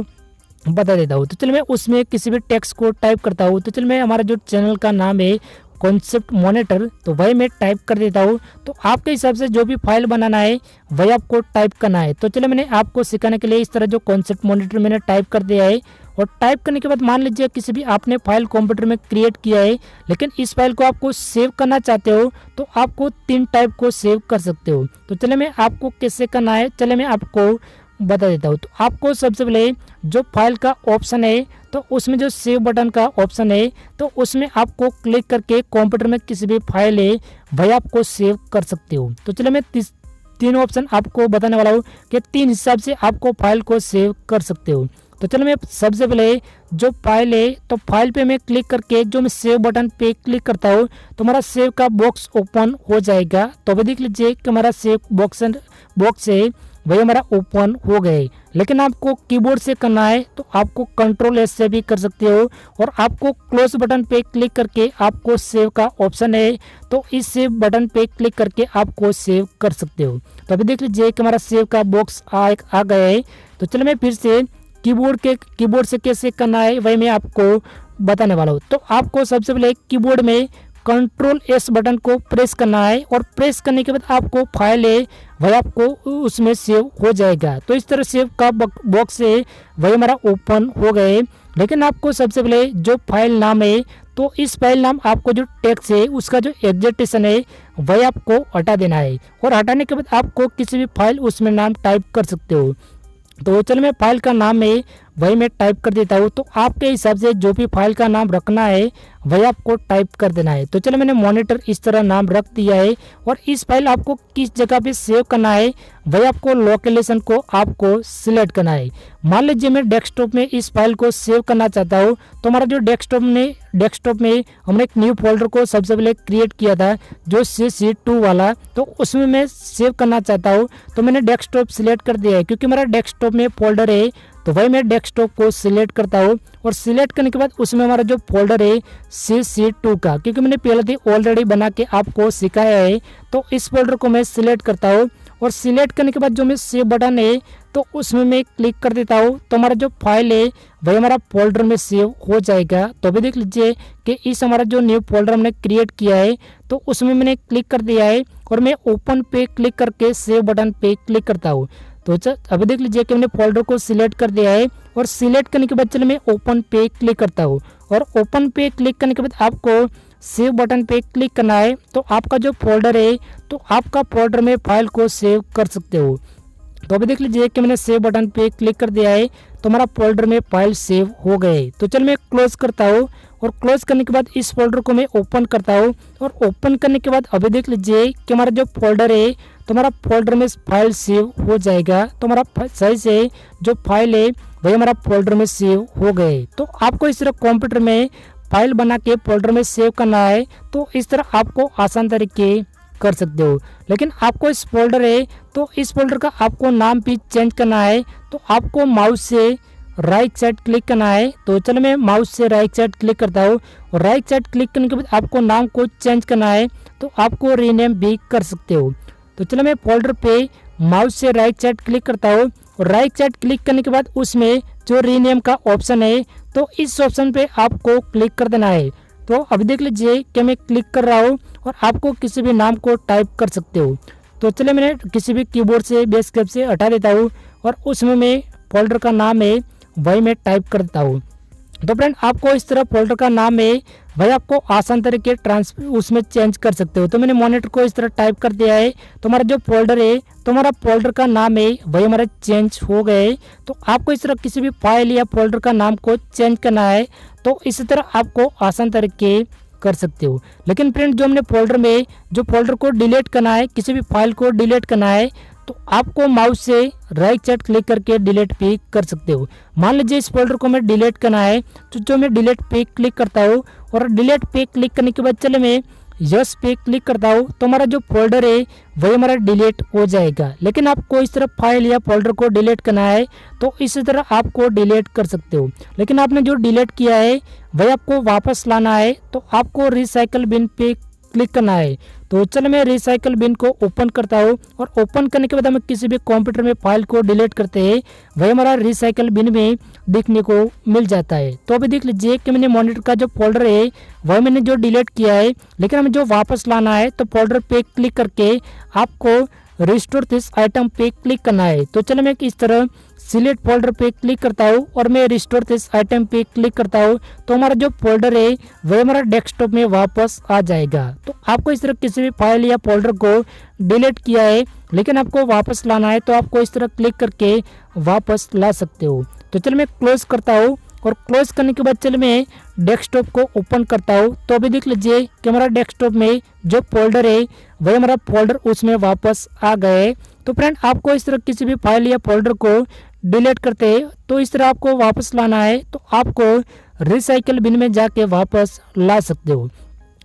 बता देता हूँ। तो चलो मैं उसमें किसी भी टेक्स्ट को टाइप करता हूँ। तो चलो मैं हमारा जो चैनल का नाम है कॉन्सेप्ट मॉनिटर तो वही मैं टाइप कर देता हूँ। तो आपके हिसाब से जो भी फाइल बनाना है वही आपको टाइप करना है। तो चलो मैंने आपको सिखाने के लिए इस तरह जो कॉन्सेप्ट मॉनिटर मैंने टाइप कर दिया है। और टाइप करने के बाद मान लीजिए किसी भी आपने फाइल कंप्यूटर में क्रिएट किया है लेकिन इस फाइल को आपको सेव करना चाहते हो तो आपको 3 टाइप को सेव कर सकते हो। तो चले मैं आपको कैसे करना है चले मैं आपको बता देता हूँ। तो आपको सबसे पहले जो फाइल का ऑप्शन है तो उसमें जो सेव बटन का ऑप्शन है तो उसमें आपको क्लिक करके कंप्यूटर में किसी भी फाइल है वही आपको सेव कर सकते हो। तो चलो मैं 3 ऑप्शन आपको बताने वाला हूँ कि 3 हिसाब से आपको फाइल को सेव कर सकते हो। तो चलो मैं सबसे पहले जो फाइल है तो फाइल पे मैं क्लिक करके जो मैं सेव बटन पे क्लिक करता हूँ तो हमारा सेव का बॉक्स ओपन हो जाएगा। तो अभी देख लीजिए कि हमारा सेव बॉक्स है वही हमारा ओपन हो गए। लेकिन आपको कीबोर्ड से करना है तो आपको कंट्रोल एस से भी कर सकते हो और आपको क्लोज बटन पे क्लिक करके आपको सेव का ऑप्शन है तो इस सेव बटन पे क्लिक करके आपको सेव कर सकते हो। तो अभी देख लीजिए कि हमारा सेव का बॉक्स आ गया है। तो चलो मैं फिर से कीबोर्ड से कैसे करना है वही मैं आपको बताने वाला हूँ। तो आपको सबसे पहले कीबोर्ड में कंट्रोल एस बटन को प्रेस करना है और प्रेस करने के बाद आपको फाइल है वह आपको उसमें सेव हो जाएगा। तो इस तरह सेव का बॉक्स है वही हमारा ओपन हो गए। लेकिन आपको सबसे पहले जो फाइल नाम है तो इस फाइल नाम आपको जो टेक्स्ट है उसका जो एग्जीक्यूशन है वही आपको हटा देना है और हटाने के बाद आपको किसी भी फाइल उसमें नाम टाइप कर सकते हो। तो चलो मैं फाइल का नाम है वही मैं टाइप कर देता हूँ। तो आपके हिसाब से जो भी फाइल का नाम रखना है वही आपको टाइप कर देना है। तो चलो मैंने मॉनिटर इस तरह नाम रख दिया है और इस फाइल आपको किस जगह पे सेव करना है वही आपको लोकेशन को आपको सिलेक्ट करना है। मान लीजिए मैं डेस्कटॉप में इस फाइल को सेव करना चाहता हूँ तो हमारा जो डेस्कटॉप में हमने एक न्यू फोल्डर को सबसे पहले क्रिएट किया था जो CC2 वाला, तो उसमें मैं सेव करना चाहता हूँ। तो मैंने डेस्कटॉप सिलेक्ट कर दिया है क्योंकि मेरा डेस्कटॉप में फोल्डर है तो वही मैं डेस्कटॉप को सिलेक्ट करता हूँ और सिलेक्ट करने के बाद उसमें हमारा जो फोल्डर है CC2 का, क्योंकि मैंने पहले ही ऑलरेडी बना के आपको सिखाया है तो इस फोल्डर को मैं सिलेक्ट करता हूँ और सिलेक्ट करने के बाद जो मैं सेव बटन है तो उसमें मैं क्लिक कर देता हूँ तो हमारा जो फाइल है वही हमारा फोल्डर में सेव हो जाएगा। तो अभी देख लीजिए कि इस हमारा जो न्यू फोल्डर हमने क्रिएट किया है तो उसमें मैंने क्लिक कर दिया है और मैं ओपन पे क्लिक करके सेव बटन पे क्लिक करता हूँ। तो अभी देख लीजिए कि मैंने फोल्डर को सिलेक्ट कर दिया है और सिलेक्ट करने के बाद चलो मैं ओपन पे क्लिक करता हूँ और ओपन पे क्लिक करने के बाद आपको सेव बटन पे क्लिक करना है तो आपका जो फोल्डर है तो आपका फोल्डर में फाइल को सेव कर सकते हो। तो अभी देख लीजिए कि मैंने सेव बटन पे क्लिक कर दिया है तो हमारा फोल्डर में फाइल सेव हो गए। तो चल मैं क्लोज करता हूँ और क्लोज करने के बाद इस फोल्डर को मैं ओपन करता हूँ और ओपन करने के बाद अभी देख लीजिए कि हमारा जो फोल्डर है तो हमारा फोल्डर में फाइल सेव हो जाएगा। तो हमारा सही से जो फाइल है वही हमारा फोल्डर में सेव हो गए। तो आपको इस तरह कंप्यूटर में फाइल बना के फोल्डर में सेव करना है तो इस तरह आपको आसान तरीके कर सकते हो। लेकिन आपको इस फोल्डर है तो इस फोल्डर का आपको नाम भी चेंज करना है तो आपको माउस से राइट साइड क्लिक करना है। तो चलो मैं माउस से राइट साइड क्लिक करता हूँ और राइट साइड क्लिक करने के बाद आपको नाम को चेंज करना है तो आपको रीनेम भी कर सकते हो। तो चलो मैं फोल्डर पे माउस से राइट साइड क्लिक करता हूँ और राइट साइड क्लिक करने के बाद उसमें जो रीनेम का ऑप्शन है तो इस ऑप्शन पे आपको क्लिक कर देना है। तो अभी देख लीजिए कि मैं क्लिक कर रहा हूँ और आपको किसी भी नाम को टाइप कर सकते हो। तो चलिए मैंने किसी भी कीबोर्ड से बेस्केप से हटा देता हूँ और उसमें मैं फोल्डर का नाम है वही मैं टाइप करता हूँ। तो फ्रेंड आपको इस तरह फोल्डर का नाम है वही आपको आसान तरीके उसमें चेंज कर सकते हो। तो मैंने मॉनिटर को इस तरह टाइप कर दिया है तो हमारा जो फोल्डर है तो हमारा फोल्डर का नाम है वही हमारा चेंज हो गए। तो आपको इस तरह किसी भी फाइल या फोल्डर का नाम को चेंज करना है तो इसी तरह आपको आसान तरीके कर सकते हो। लेकिन फ्रेंड जो हमने फोल्डर में जो फोल्डर को डिलीट करना है किसी भी फाइल को डिलीट करना है तो आपको माउस से राइट साइड क्लिक करके डिलीट पे कर सकते हो। मान लीजिए इस फोल्डर को मैं डिलीट करना है तो जो मैं डिलीट पे क्लिक करता हूँ और डिलीट पे क्लिक करने के बाद चले मैं यस पे क्लिक करता हूँ तो हमारा जो फोल्डर है वही हमारा डिलीट हो जाएगा। लेकिन आपको इस तरह फाइल या फोल्डर को डिलीट करना है तो इसी तरह आपको डिलीट कर सकते हो। लेकिन आपने जो डिलीट किया है वही आपको वापस लाना है तो आपको रिसाइकल बिन पे क्लिक करना है। तो चलो मैं रिसाइकल बिन को ओपन करता हूँ और ओपन करने के बाद हम किसी भी कंप्यूटर में फाइल को डिलीट करते हैं वही हमारा रिसाइकल बिन में दिखने को मिल जाता है। तो अभी देख लीजिए कि मैंने मॉनिटर का जो फोल्डर है वही मैंने जो डिलीट किया है, लेकिन हमें जो वापस लाना है तो फोल्डर पे क्लिक करके आपको रिस्टोर दिस आइटम पे क्लिक करना है। तो चलो मैं इस तरह सिलेक्ट फोल्डर पे क्लिक करता हूँ और मैं रिस्टोर दिस आइटम पे क्लिक करता हूँ तो हमारा जो फोल्डर है वह हमारा डेस्कटॉप में वापस आ जाएगा। तो आपको इस तरह किसी भी फाइल या फोल्डर को डिलीट किया है लेकिन आपको वापस लाना है तो आपको इस तरह क्लिक करके वापस ला सकते हो। तो चलो मैं क्लोज करता हूँ और क्लोज करने के बाद चलो मैं डेस्कटॉप को ओपन करता हूँ। तो अभी देख लीजिए कि हमारा डेस्कटॉप में जो फोल्डर है वही हमारा फोल्डर उसमें वापस आ गए। तो फ्रेंड आपको इस तरह किसी भी फाइल या फोल्डर को डिलीट करते हैं तो इस तरह आपको वापस लाना है तो आपको रिसाइकल बिन में जाके वापस ला सकते हो।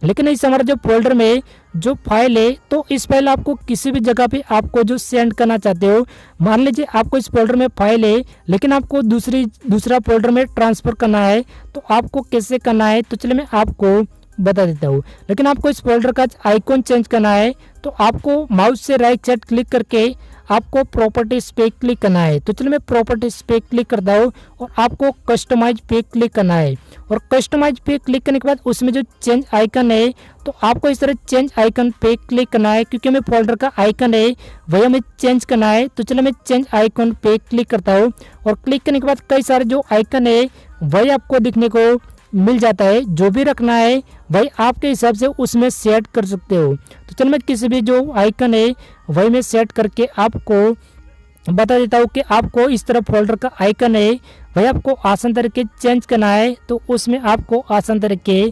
लेकिन इस हमारा जो फोल्डर में जो फाइल है तो इस फाइल आपको किसी भी जगह पे आपको जो सेंड करना चाहते हो, मान लीजिए आपको इस फोल्डर में फाइल है लेकिन आपको दूसरा फोल्डर में ट्रांसफ़र करना है तो आपको कैसे करना है तो चलिए मैं आपको बता देता हूँ। लेकिन आपको इस फोल्डर का आइकॉन चेंज करना है तो आपको माउस से राइट साइड क्लिक करके आपको प्रॉपर्टीज पे क्लिक करना है। तो चलिए मैं प्रॉपर्टीज पे क्लिक करता हूँ और आपको कस्टमाइज पे क्लिक करना है और कस्टमाइज पे क्लिक करने के बाद उसमें जो चेंज आइकन है तो आपको इस तरह चेंज आइकन पे क्लिक करना है, क्योंकि हमें फोल्डर का आइकन है वही हमें चेंज करना है। तो चलिए मैं चेंज आइकन पे क्लिक करता हूँ और क्लिक करने के बाद कई सारे जो आइकन है वही आपको दिखने को मिल जाता है। जो भी रखना है वही आपके हिसाब से उसमें सेट कर सकते हो। तो चलो मैं किसी भी जो आइकन है वही मैं सेट करके आपको बता देता हूँ कि आपको इस तरह फोल्डर का आइकन है वही आपको आसान तरीके चेंज करना है तो उसमें आपको आसान तरीके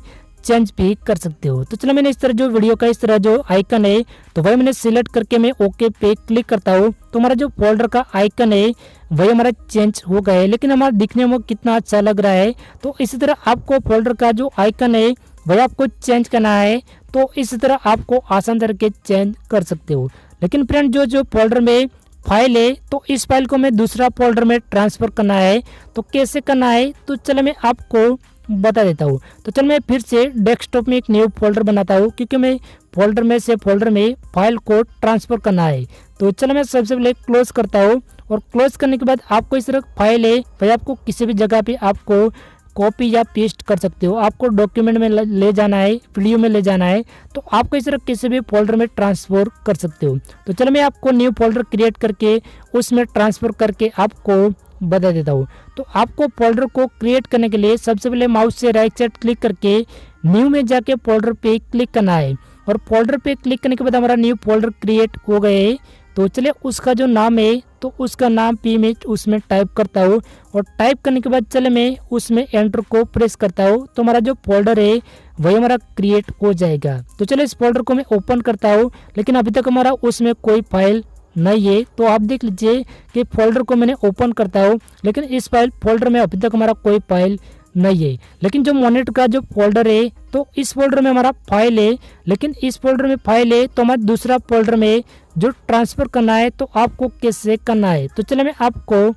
चेंज भी कर सकते हो। तो चलो मैंने इस तरह जो वीडियो का इस तरह जो आइकन है तो वही मैंने सिलेक्ट करके मैं ओके पे क्लिक करता हूँ तो हमारा जो फोल्डर का आइकन है वही हमारा चेंज हो गया है, लेकिन हमारा दिखने में कितना अच्छा लग रहा है। तो इसी तरह आपको फोल्डर का जो आइकन है वही आपको चेंज करना है तो इसी तरह आपको आसान तरीके चेंज कर सकते हो। लेकिन फ्रेंड जो फोल्डर में फाइल है तो इस फाइल को मैं दूसरा फोल्डर में ट्रांसफ़र करना है तो कैसे करना है तो चलो मैं आपको बता देता हूँ। तो चल मैं फिर से डेस्कटॉप में एक न्यू फोल्डर बनाता हूँ, क्योंकि मैं फोल्डर में से फोल्डर में फाइल को ट्रांसफ़र करना है। तो चलो मैं सबसे पहले क्लोज करता हूँ और क्लोज करने के बाद आपको इस तरह फाइल है भाई आपको किसी भी जगह पे आपको कॉपी या पेस्ट कर सकते हो। आपको डॉक्यूमेंट में ले जाना है, वीडियो में ले जाना है तो आपको इस तरह किसी भी फोल्डर में ट्रांसफ़र कर सकते हो। तो चलो मैं आपको न्यू फोल्डर क्रिएट करके उसमें ट्रांसफ़र करके आपको बता देता हूँ। तो आपको फोल्डर को क्रिएट करने के लिए सबसे पहले माउस से राइट साइड क्लिक करके न्यू में जाके फोल्डर पे क्लिक करना है और फोल्डर पे क्लिक करने के बाद हमारा न्यू फोल्डर क्रिएट हो गए। तो चलिए उसका जो नाम है तो उसका नाम पी में उसमें टाइप करता हूँ और टाइप करने के बाद चले मैं उसमें एंटर को प्रेस करता हूँ तो हमारा जो फोल्डर है वही हमारा क्रिएट हो जाएगा। तो चलिए इस फोल्डर को मैं ओपन करता हूँ, लेकिन अभी तक हमारा उसमें कोई फाइल नहीं है। तो आप देख लीजिए कि फोल्डर को मैंने ओपन करता हूँ लेकिन इस फोल्डर में अभी तक हमारा कोई फाइल नहीं है। लेकिन जो मोनेट का जो फोल्डर है तो इस फोल्डर में हमारा फाइल है, लेकिन इस फोल्डर में फाइल है तो हमारे दूसरा फोल्डर में जो ट्रांसफ़र करना है तो आपको कैसे करना है तो चलिए मैं आपको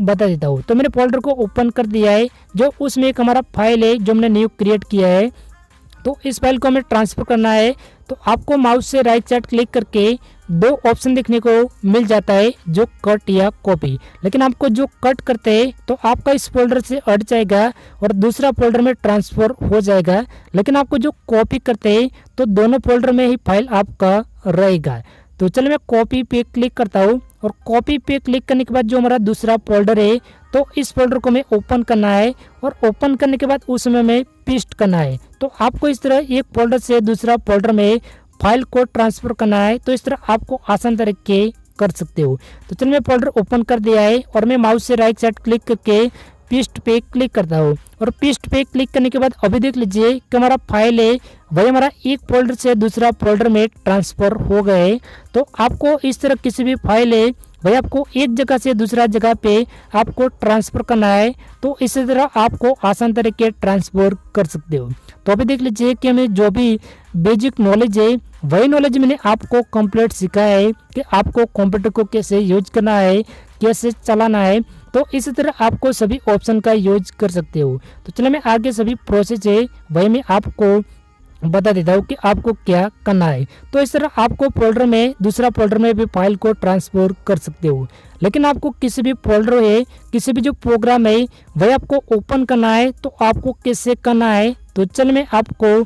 बता देता हूँ। तो मैंने फोल्डर को ओपन कर दिया है, जो उसमें एक हमारा फाइल है जो हमने न्यू क्रिएट किया है। तो इस फाइल को हमें ट्रांसफ़र करना है तो आपको माउस से राइट साइड क्लिक करके दो ऑप्शन देखने को मिल जाता है, जो कट या कॉपी। लेकिन आपको जो कट करते हैं तो आपका इस फोल्डर से हट जाएगा और दूसरा फोल्डर में ट्रांसफ़र हो जाएगा। लेकिन आपको जो कॉपी करते हैं तो दोनों फोल्डर में ही फाइल आपका रहेगा। तो चलिए मैं कॉपी पे क्लिक करता हूँ और कॉपी पे क्लिक करने के बाद जो हमारा दूसरा फोल्डर है तो इस फोल्डर को मैं ओपन करना है और ओपन करने के बाद उसमें मैं पेस्ट करना है। तो आपको इस तरह एक फोल्डर से दूसरा फोल्डर में फाइल को ट्रांसफ़र करना है तो इस तरह आपको आसान तरीके कर सकते हो। तो चलिए मैं फोल्डर ओपन कर दिया है और मैं माउस से राइट साइड क्लिक करके पेस्ट पे क्लिक करता हूँ और पेस्ट पे क्लिक करने के बाद अभी देख लीजिए कि हमारा फाइल है वही हमारा एक फोल्डर से दूसरा फोल्डर में ट्रांसफ़र हो गए। तो आपको इस तरह किसी भी फाइल है वही आपको एक जगह से दूसरा जगह पे आपको ट्रांसफ़र करना है तो इसी तरह आपको आसान तरीके ट्रांसफ़र कर सकते हो। तो अभी देख लीजिए कि हमें जो भी बेसिक नॉलेज है वही नॉलेज मैंने आपको कंप्लीट सिखाया है कि आपको कंप्यूटर को कैसे यूज करना है, कैसे चलाना है। तो इसी तरह आपको सभी ऑप्शन का यूज कर सकते हो। तो चलिए मैं आगे सभी प्रोसेस है वही मैं आपको बता देता हूँ कि आपको क्या करना है। तो इस तरह आपको फोल्डर में दूसरा फोल्डर में भी फाइल को ट्रांसफ़र कर सकते हो। लेकिन आपको किसी भी फोल्डर है, किसी भी जो प्रोग्राम है वही आपको ओपन करना है तो आपको कैसे करना है तो चल मैं आपको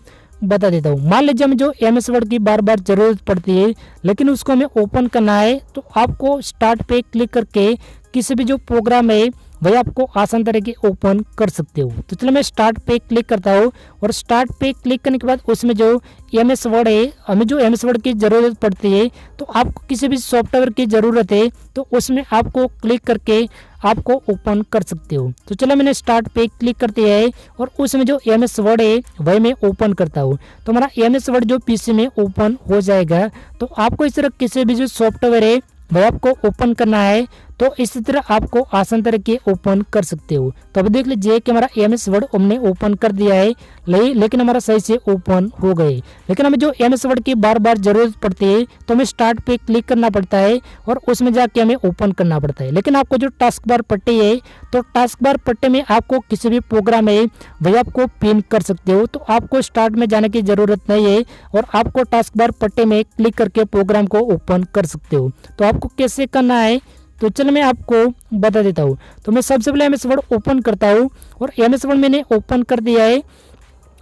बता देता हूँ। मान लीजिए हमें जो MS वर्ड की बार बार ज़रूरत पड़ती है लेकिन उसको हमें ओपन करना है तो आपको स्टार्ट पे क्लिक करके किसी भी जो प्रोग्राम है वही आपको आसान तरीके ओपन कर सकते हो। तो चलो मैं स्टार्ट पे क्लिक करता हूँ और स्टार्ट पे क्लिक करने के बाद उसमें जो MS वर्ड है, हमें जो MS वर्ड की ज़रूरत पड़ती है तो आपको किसी भी सॉफ्टवेयर की ज़रूरत है तो उसमें आपको क्लिक करके आपको ओपन कर सकते हो। तो चलो मैंने स्टार्ट पे क्लिक कर दिया है और उसमें जो MS वर्ड है वही मैं ओपन करता हूँ तो हमारा MS वर्ड जो PC में ओपन हो जाएगा। तो आपको इस तरह किसी भी जो सॉफ्टवेयर है वही आपको ओपन करना है तो इसी तरह आपको आसान तरीके ओपन कर सकते हो। तो अभी देख लीजिए कि हमारा एमएस वर्ड हमने ओपन कर दिया है, लेकिन हमारा सही से ओपन हो गए। लेकिन हमें जो एमएस वर्ड की बार बार जरूरत पड़ती है तो हमें स्टार्ट पे क्लिक करना पड़ता है और उसमें जाके हमें ओपन करना पड़ता है। लेकिन आपको जो टास्क बार पट्टी है, तो टास्क बार पट्टे में आपको किसी भी प्रोग्राम है वही आपको पिन कर सकते हो। तो आपको स्टार्ट में जाने की जरूरत नहीं है और आपको टास्क बार पट्टे में क्लिक करके प्रोग्राम को ओपन कर सकते हो। तो आपको कैसे करना है तो चलो मैं आपको बता देता हूँ। तो मैं सबसे पहले एमएस वर्ड ओपन करता हूँ और एमएस वर्ड मैंने ओपन कर दिया है।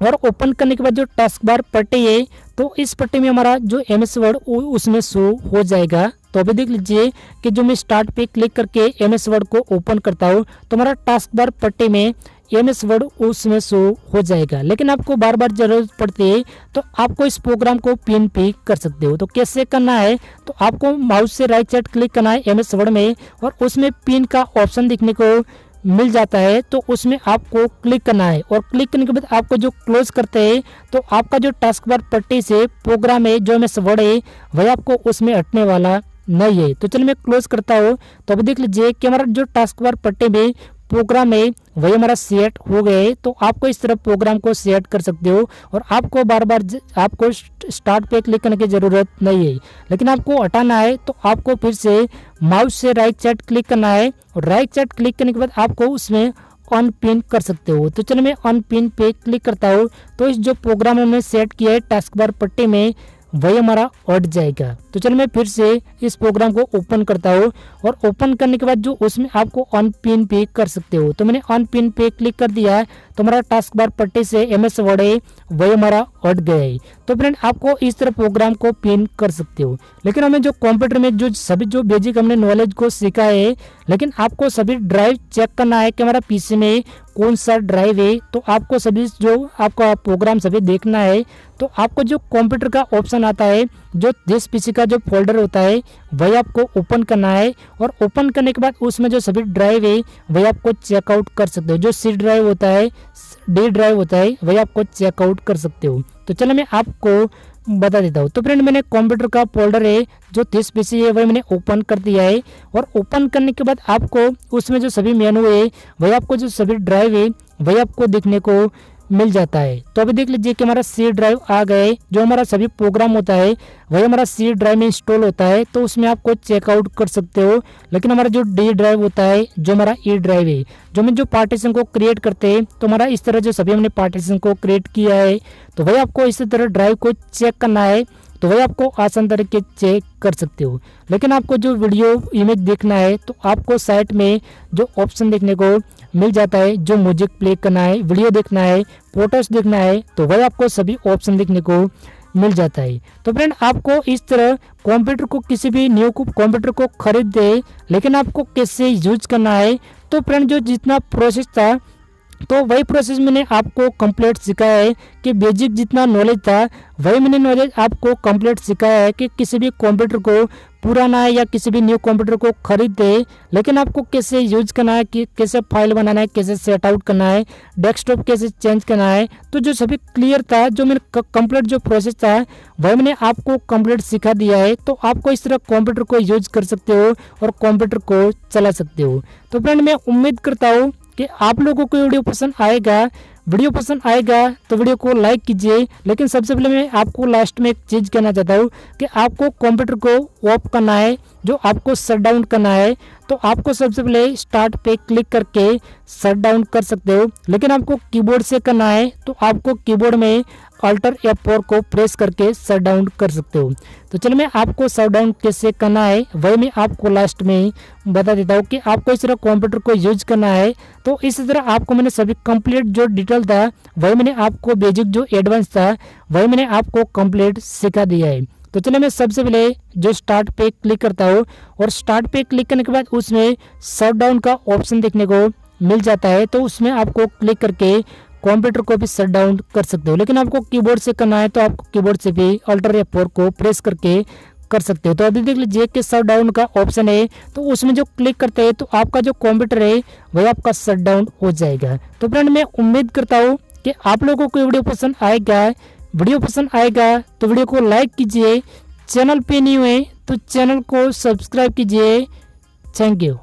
और ओपन करने के बाद जो टास्क बार पट्टी है, तो इस पट्टी में हमारा जो एमएस वर्ड उसमें शो हो जाएगा। तो अभी देख लीजिए कि जो मैं स्टार्ट पे क्लिक करके एमएस वर्ड को ओपन करता हूँ तो हमारा टास्क बार पट्टी में एमएस वर्ड उसमें शो हो जाएगा। लेकिन आपको बार बार जरूरत पड़ती है तो आपको इस प्रोग्राम को पिन भी कर सकते हो। तो कैसे करना है, तो आपको माउस से राइट साइड क्लिक करना है एमएस वर्ड में और उसमें पिन का ऑप्शन दिखने को मिल जाता है, तो उसमें आपको क्लिक करना है। और क्लिक करने के बाद आपको जो क्लोज करते हैं तो आपका जो टास्क बार पट्टी से प्रोग्राम है जो एमएस वर्ड है वह आपको उसमें हटने वाला नहीं है। तो चलिए मैं क्लोज करता हूँ। तो अभी देख लीजिए कि हमारा जो टास्क बार पट्टी में प्रोग्राम है वही हमारा सेट हो गए। तो आपको इस तरह प्रोग्राम को सेट कर सकते हो और आपको बार बार आपको स्टार्ट पे क्लिक करने की ज़रूरत नहीं है। लेकिन आपको हटाना है तो आपको फिर से माउस से राइट साइड क्लिक करना है और राइट साइड क्लिक करने के बाद आपको उसमें अनपिन कर सकते हो। तो चलो मैं अनपिन पे क्लिक करता हूँ। तो इस जो प्रोग्राम हमने सेट किया है टास्क बार पट्टी में वही हमारा हट जाएगा। तो चलो मैं फिर से इस प्रोग्राम को ओपन करता हूँ और ओपन करने के बाद जो उसमें आपको अनपिन पे कर सकते हो। तो मैंने अनपिन पे क्लिक कर दिया तो हमारा टास्क बार पट्टी से एमएस वर्ड है वही हमारा हट गया है। तो फ्रेंड आपको इस तरह प्रोग्राम को पिन कर सकते हो। लेकिन हमें जो कंप्यूटर में जो सभी जो बेसिक हमने नॉलेज को सीखा है, लेकिन आपको सभी ड्राइव चेक करना है कि हमारा पीसी में कौन सा ड्राइव है। तो आपको सभी जो आपका प्रोग्राम सभी देखना है तो आपको जो कंप्यूटर का ऑप्शन आता है, जो जिस पीसी का जो फोल्डर होता है वही आपको ओपन करना है और ओपन करने के बाद उसमें जो सभी ड्राइव है वही आपको चेकआउट कर सकते हो। जो सी ड्राइव होता है, डी ड्राइव होता है, वही आपको चेकआउट कर सकते हो। तो चलो मैं आपको बता देता हूँ। तो फ्रेंड मैंने कंप्यूटर का फोल्डर है जो 30 पीसी है वही मैंने ओपन कर दिया है और ओपन करने के बाद आपको उसमें जो सभी मेनू है वही आपको जो सभी ड्राइव है वही आपको देखने को मिल जाता है। तो अभी देख लीजिए कि हमारा सी ड्राइव आ गए। जो हमारा सभी प्रोग्राम होता है वही हमारा सी ड्राइव में इंस्टॉल होता है, तो उसमें आपको चेकआउट कर सकते हो। लेकिन हमारा जो डी ड्राइव होता है, जो हमारा ई ड्राइव है, जो हम जो पार्टीशन को क्रिएट करते हैं, तो हमारा इस तरह जो सभी हमने पार्टीशन को क्रिएट किया है तो वही आपको इसी तरह ड्राइव को चेक करना है। तो वही आपको आसान तरीके चेक कर सकते हो। लेकिन आपको जो वीडियो इमेज देखना है तो आपको साइट में जो ऑप्शन देखने को मिल जाता है, जो म्यूजिक प्ले करना है, वीडियो देखना है, फोटोज देखना है, तो वही आपको सभी ऑप्शन देखने को मिल जाता है। तो फ्रेंड आपको इस तरह कंप्यूटर को किसी भी न्यू कंप्यूटर को खरीद दे, लेकिन आपको कैसे यूज करना है। तो फ्रेंड जो जितना प्रोसेस था तो वही प्रोसेस मैंने आपको कंप्लीट सिखाया है कि बेसिक जितना नॉलेज था वही मैंने नॉलेज आपको कंप्लीट सिखाया है कि किसी भी कंप्यूटर को पुराना है या किसी भी न्यू कंप्यूटर को खरीद दे, लेकिन आपको कैसे यूज करना है, कि कैसे फाइल बनाना है, कैसे सेट आउट करना है, डेस्कटॉप कैसे चेंज करना है। तो जो सभी क्लियर था, जो मैंने कंप्लीट जो प्रोसेस था वही मैंने आपको कंप्लीट सिखा दिया है। तो आपको इस तरह कंप्यूटर को यूज कर सकते हो और कंप्यूटर को चला सकते हो। तो फ्रेंड मैं उम्मीद करता हूँ कि आप लोगों को वीडियो पसंद आएगा। वीडियो पसंद आएगा तो वीडियो को लाइक कीजिए। लेकिन सबसे पहले मैं आपको लास्ट में एक चीज़ कहना चाहता हूँ कि आपको कंप्यूटर को ऑफ करना है, जो आपको शट डाउन करना है। तो आपको सबसे पहले स्टार्ट पे क्लिक करके शट डाउन कर सकते हो, लेकिन आपको कीबोर्ड से करना है तो आपको कीबोर्ड में अल्टर F4 को प्रेस करके शट डाउन कर सकते हो। तो चलिए मैं आपको शट डाउन कैसे करना है वही मैं आपको लास्ट में बता देता हूँ कि आपको इस तरह कंप्यूटर को यूज करना है। तो इस तरह आपको मैंने सभी कंप्लीट जो डिटेल था वही मैंने आपको बेसिक जो एडवांस था वही मैंने आपको कंप्लीट सिखा दिया है। तो चलिए मैं सबसे पहले जो स्टार्ट पे क्लिक करता हूँ और स्टार्ट पे क्लिक करने के बाद उसमें शट डाउन का ऑप्शन देखने को मिल जाता है। तो उसमें आपको क्लिक करके कंप्यूटर को भी शट डाउन कर सकते हो, लेकिन आपको कीबोर्ड से करना है तो आपको कीबोर्ड से भी अल्टर F4 को प्रेस करके कर सकते हो। तो अभी देख लीजिए कि शट डाउन का ऑप्शन है, तो उसमें जो क्लिक करते हैं तो आपका जो कंप्यूटर है वही आपका शट डाउन हो जाएगा। तो फ्रेंड मैं उम्मीद करता हूँ कि आप लोगों को वीडियो पसंद आएगा। वीडियो पसंद आएगा तो वीडियो को लाइक कीजिए, चैनल पे न्यू है तो चैनल को सब्सक्राइब कीजिए। Thank you.